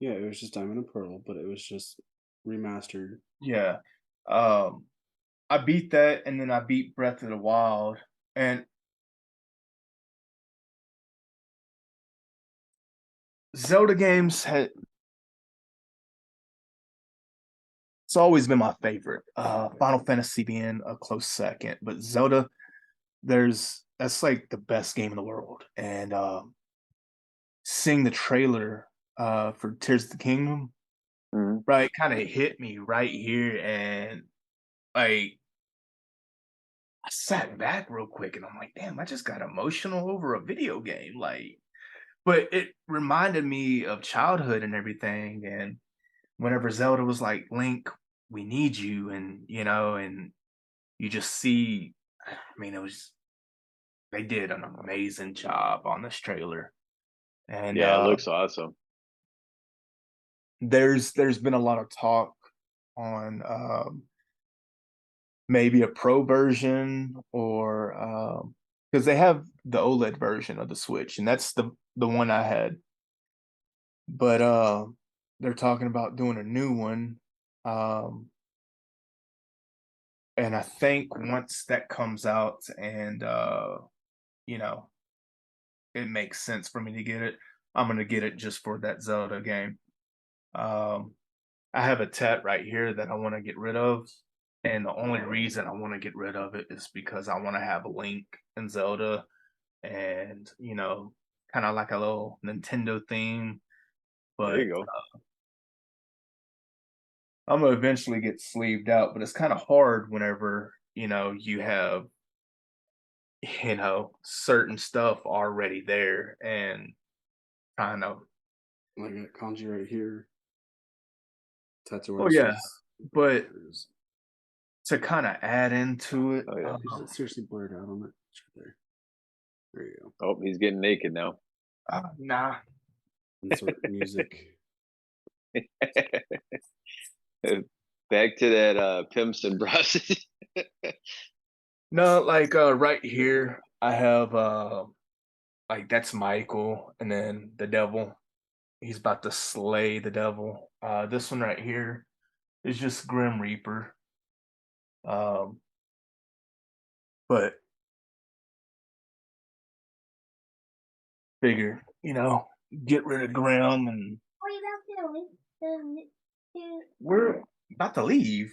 Yeah, it was just Diamond and Pearl, but it was just remastered. Yeah. Um, I beat that, and then I beat Breath of the Wild, and Zelda games had it's always been my favorite. Final Fantasy being a close second, but Zelda, that's like the best game in the world. And seeing the trailer for Tears of the Kingdom, Mhm. right, kind of hit me right here, and like I sat back real quick, and I'm like, damn, I just got emotional over a video game, like. But it reminded me of childhood and everything, and whenever Zelda was like, Link, we need you, and and you just see, I mean, they did an amazing job on this trailer. And Yeah, it looks awesome. there's been a lot of talk on maybe a pro version or because they have the OLED version of the Switch, and that's the one I had. But they're talking about doing a new one. Um and I think once that comes out and you know, it makes sense for me to get it, I'm gonna get it just for that Zelda game. Um I have a tat right here that I want to get rid of. And the only reason I want to get rid of it is because I want to have Link and Zelda and, kind of like a little Nintendo theme. There But you go. I'm going to eventually get sleeved out. But it's kind of hard whenever, you have, certain stuff already there and kind of. I got kanji right here. Oh, yeah. Tatsuo. But to kind of add into it. Oh, yeah. Is it seriously blurred out on it? It's right there. There you go. Oh, he's getting naked now. Nah. Insert music. Back to that pimps and process. No, like right here, I have like that's Michael, and then the devil. He's about to slay the devil. This one right here is just Grim Reaper. Um, but figure, get rid of Grim, and we're about to leave.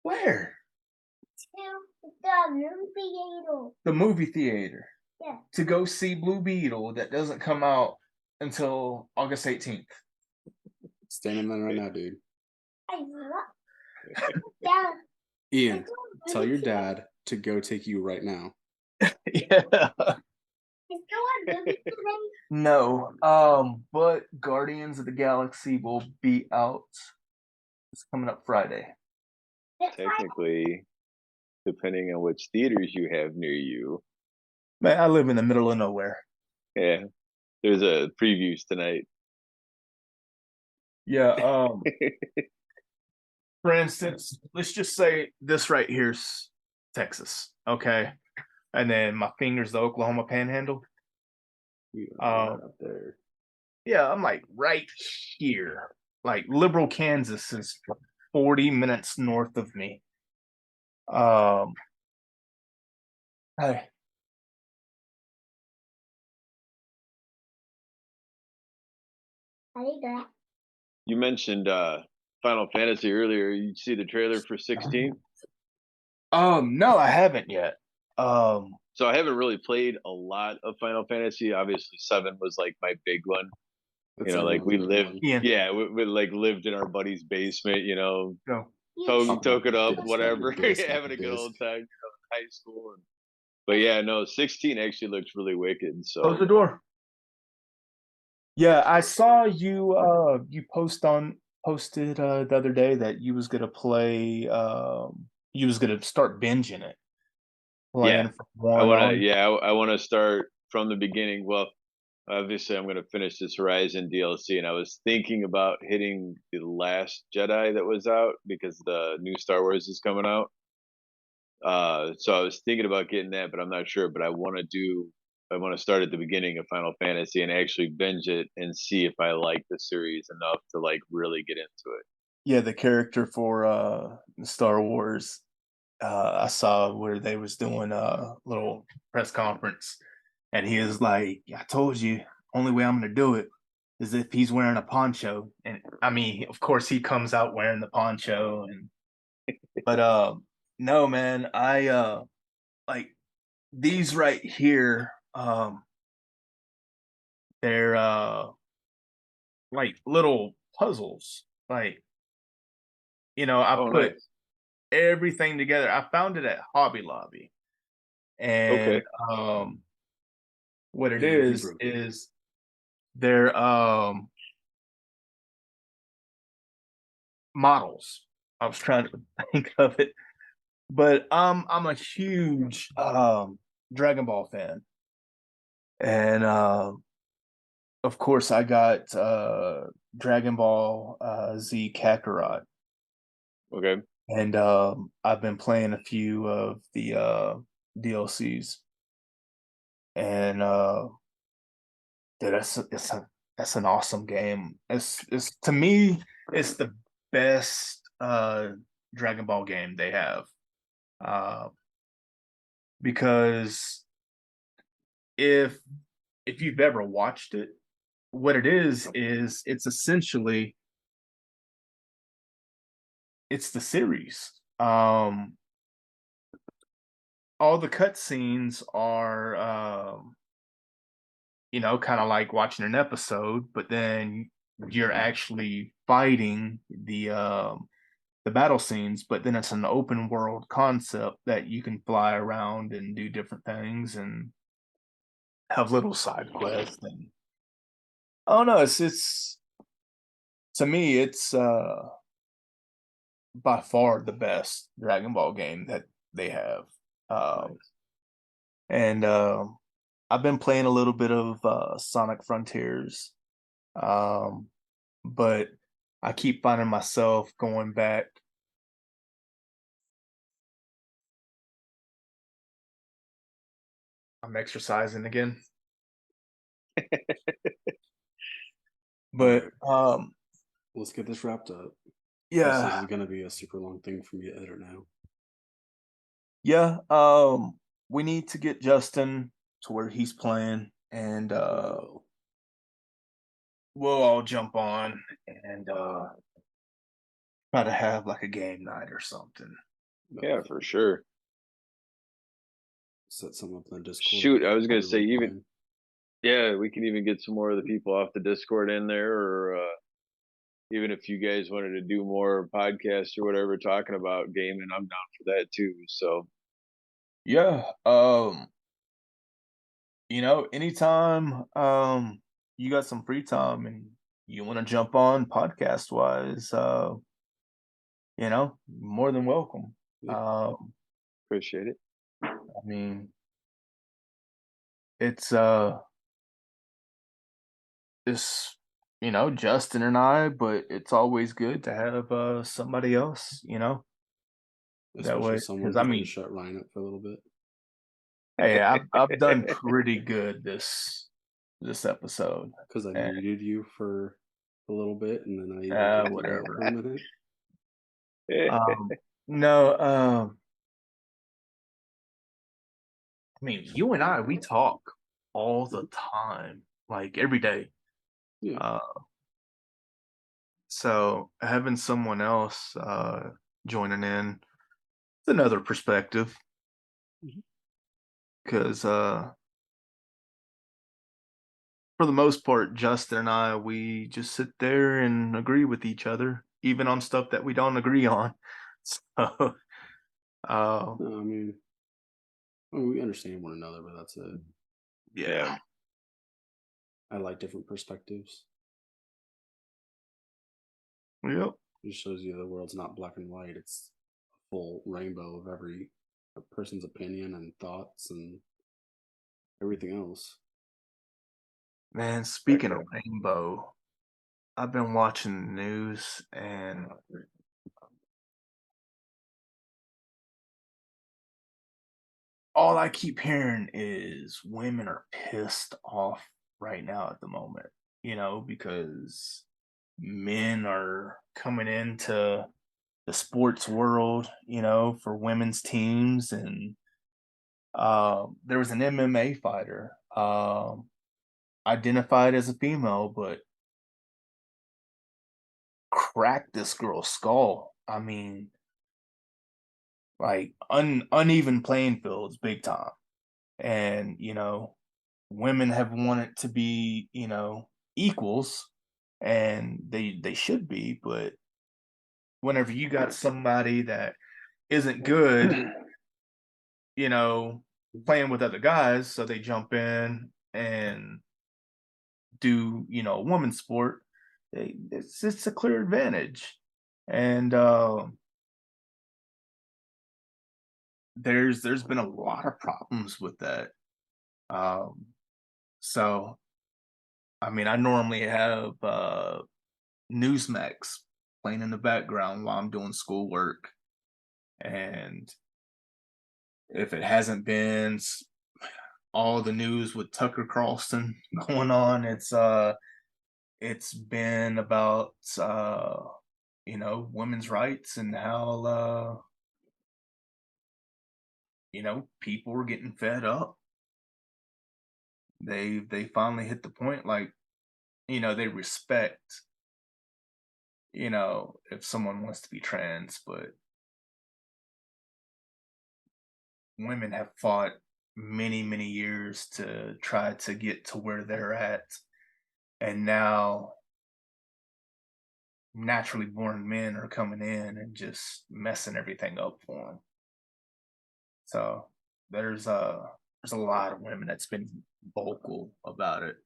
Where? The movie theater. Yeah. To go see Blue Beetle that doesn't come out until August 18th. Standing there right now, dude. Dad, Ian, tell your dad to go take you right now. Yeah. is there a movie today? No. But Guardians of the Galaxy will be out. It's coming up Friday. Technically, depending on which theaters you have near you. Man, I live in the middle of nowhere. Yeah. There's a previews tonight. Yeah, for instance, let's just say this right here's Texas, okay? And then my finger's the Oklahoma Panhandle. You are right up there. Yeah, I'm like right here. Like Liberal, Kansas is 40 minutes north of me. Hey, I need that. You mentioned Final Fantasy earlier. You see the trailer for 16? no, I haven't yet. So I haven't really played a lot of Final Fantasy. Obviously, 7 was like my big one. That's Like we everyone's lived, one. Ian, yeah, we like lived in our buddy's basement. go. Toke it up, Disc, whatever, disc, having a good disc. old time, in high school. But yeah, no, 16 actually looks really wicked. So Close the door. Yeah, I saw you posted the other day that you was gonna play you was gonna start binging it. yeah, Playing from one on. I want to start from the beginning. Well, obviously, I'm going to finish this Horizon DLC, and I was thinking about hitting the Last Jedi that was out because the new Star Wars is coming out. So I was thinking about getting that, but I'm not sure. But I want to start at the beginning of Final Fantasy and actually binge it and see if I like the series enough to like really get into it. Yeah, the character for Star Wars. I saw where they was doing a little press conference, and he was like, "I told you, only way I'm gonna do it is if he's wearing a poncho." And I mean, of course, he comes out wearing the poncho, but no, man, I like these right here. They're like little puzzles. Like, I Oh, put nice. everything together. I found it at Hobby Lobby. And Okay. what it Yeah, he is broke it. is they're models. I was trying to think of it. But I'm a huge Dragon Ball fan. And of of course, I got Dragon Ball Z Kakarot, Okay. and I've been playing a few of the DLCs, and dude, that's an awesome game. It's to me, it's the best Dragon Ball game they have, uh, because if if you've ever watched it, what it is it's essentially it's the series. All the cutscenes are kind of like watching an episode, but then you're actually fighting the battle scenes, but then it's an open world concept that you can fly around and do different things and have little side quests. And I don't know, it's to me it's by far the best Dragon Ball game that they have. Um, and I've been playing a little bit of Sonic Frontiers, um, but I keep finding myself going back. I'm exercising again, but Let's get this wrapped up. This yeah, is going to be a super long thing for me to edit now. yeah. We need to get Justin to where he's playing, and we'll all jump on and try to have like a game night or something. Yeah, for sure. Set some up in the Discord. Shoot, I was gonna say Everybody even yeah, we can even get some more of the people off the Discord in there, or even if you guys wanted to do more podcasts or whatever talking about gaming, I'm down for that too. So Yeah. Anytime you got some free time and you want to jump on podcast wise, more than welcome. Yeah. appreciate it. I mean, it's it's Justin and I, but it's always good to have somebody else, that Especially way. someone Because who can shut Ryan up for a little bit. hey, I've done pretty good this episode, Because I and muted you for a little bit, and then I even kicked you out for a whatever. minute. No, I mean, you and I, we talk all the time, like every day. Yeah. So having someone else joining in, it's another perspective Mhm. because for the most part, Justin and I, we just sit there and agree with each other, even on stuff that we don't agree on. So, No, I mean, we understand one another, but that's it. yeah. I like different perspectives. Yep. It shows you the world's not black and white. It's a full rainbow of every person's opinion and thoughts and everything else. Man, speaking of rainbow, I've been watching the news and all I keep hearing is women are pissed off right now at the moment, because men are coming into the sports world, for women's teams. And there was an MMA fighter, identified as a female, but cracked this girl's skull. I mean, like uneven playing fields, big time. And women have wanted to be equals, and they should be, but whenever you got somebody that isn't good, you know playing with other guys, so they jump in and do a woman's sport, it's a clear advantage. And there's been a lot of problems with that. So I mean, I normally have Newsmax playing in the background while I'm doing schoolwork, and if it hasn't been all the news with Tucker Carlson going on, it's been about women's rights and how people were getting fed up. They finally hit the point, like, they respect, if someone wants to be trans, but women have fought many, many years to try to get to where they're at. And now naturally born men are coming in and just messing everything up for them. So there's a lot of women that's been vocal about it.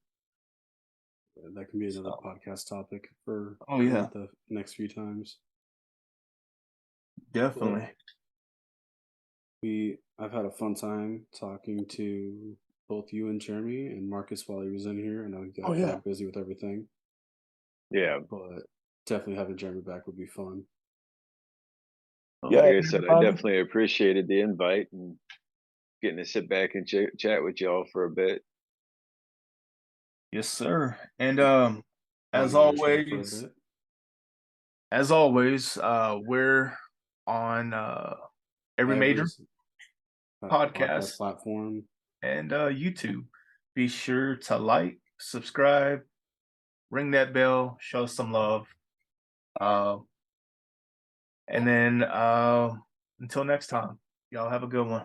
That can be another podcast topic for Oh, yeah. the next few times. Definitely. I've had a fun time talking to both you and Jeremy and Marcus while he was in here. I know he got kind of busy with everything. Yeah. But definitely having Jeremy back would be fun. Yeah, like I said, I definitely appreciated the invite and getting to sit back and chat with y'all for a bit. Yes, sir. And As always, we're on every major podcast platform and YouTube. Be sure to like, subscribe, ring that bell, show some love. And then until next time, y'all have a good one.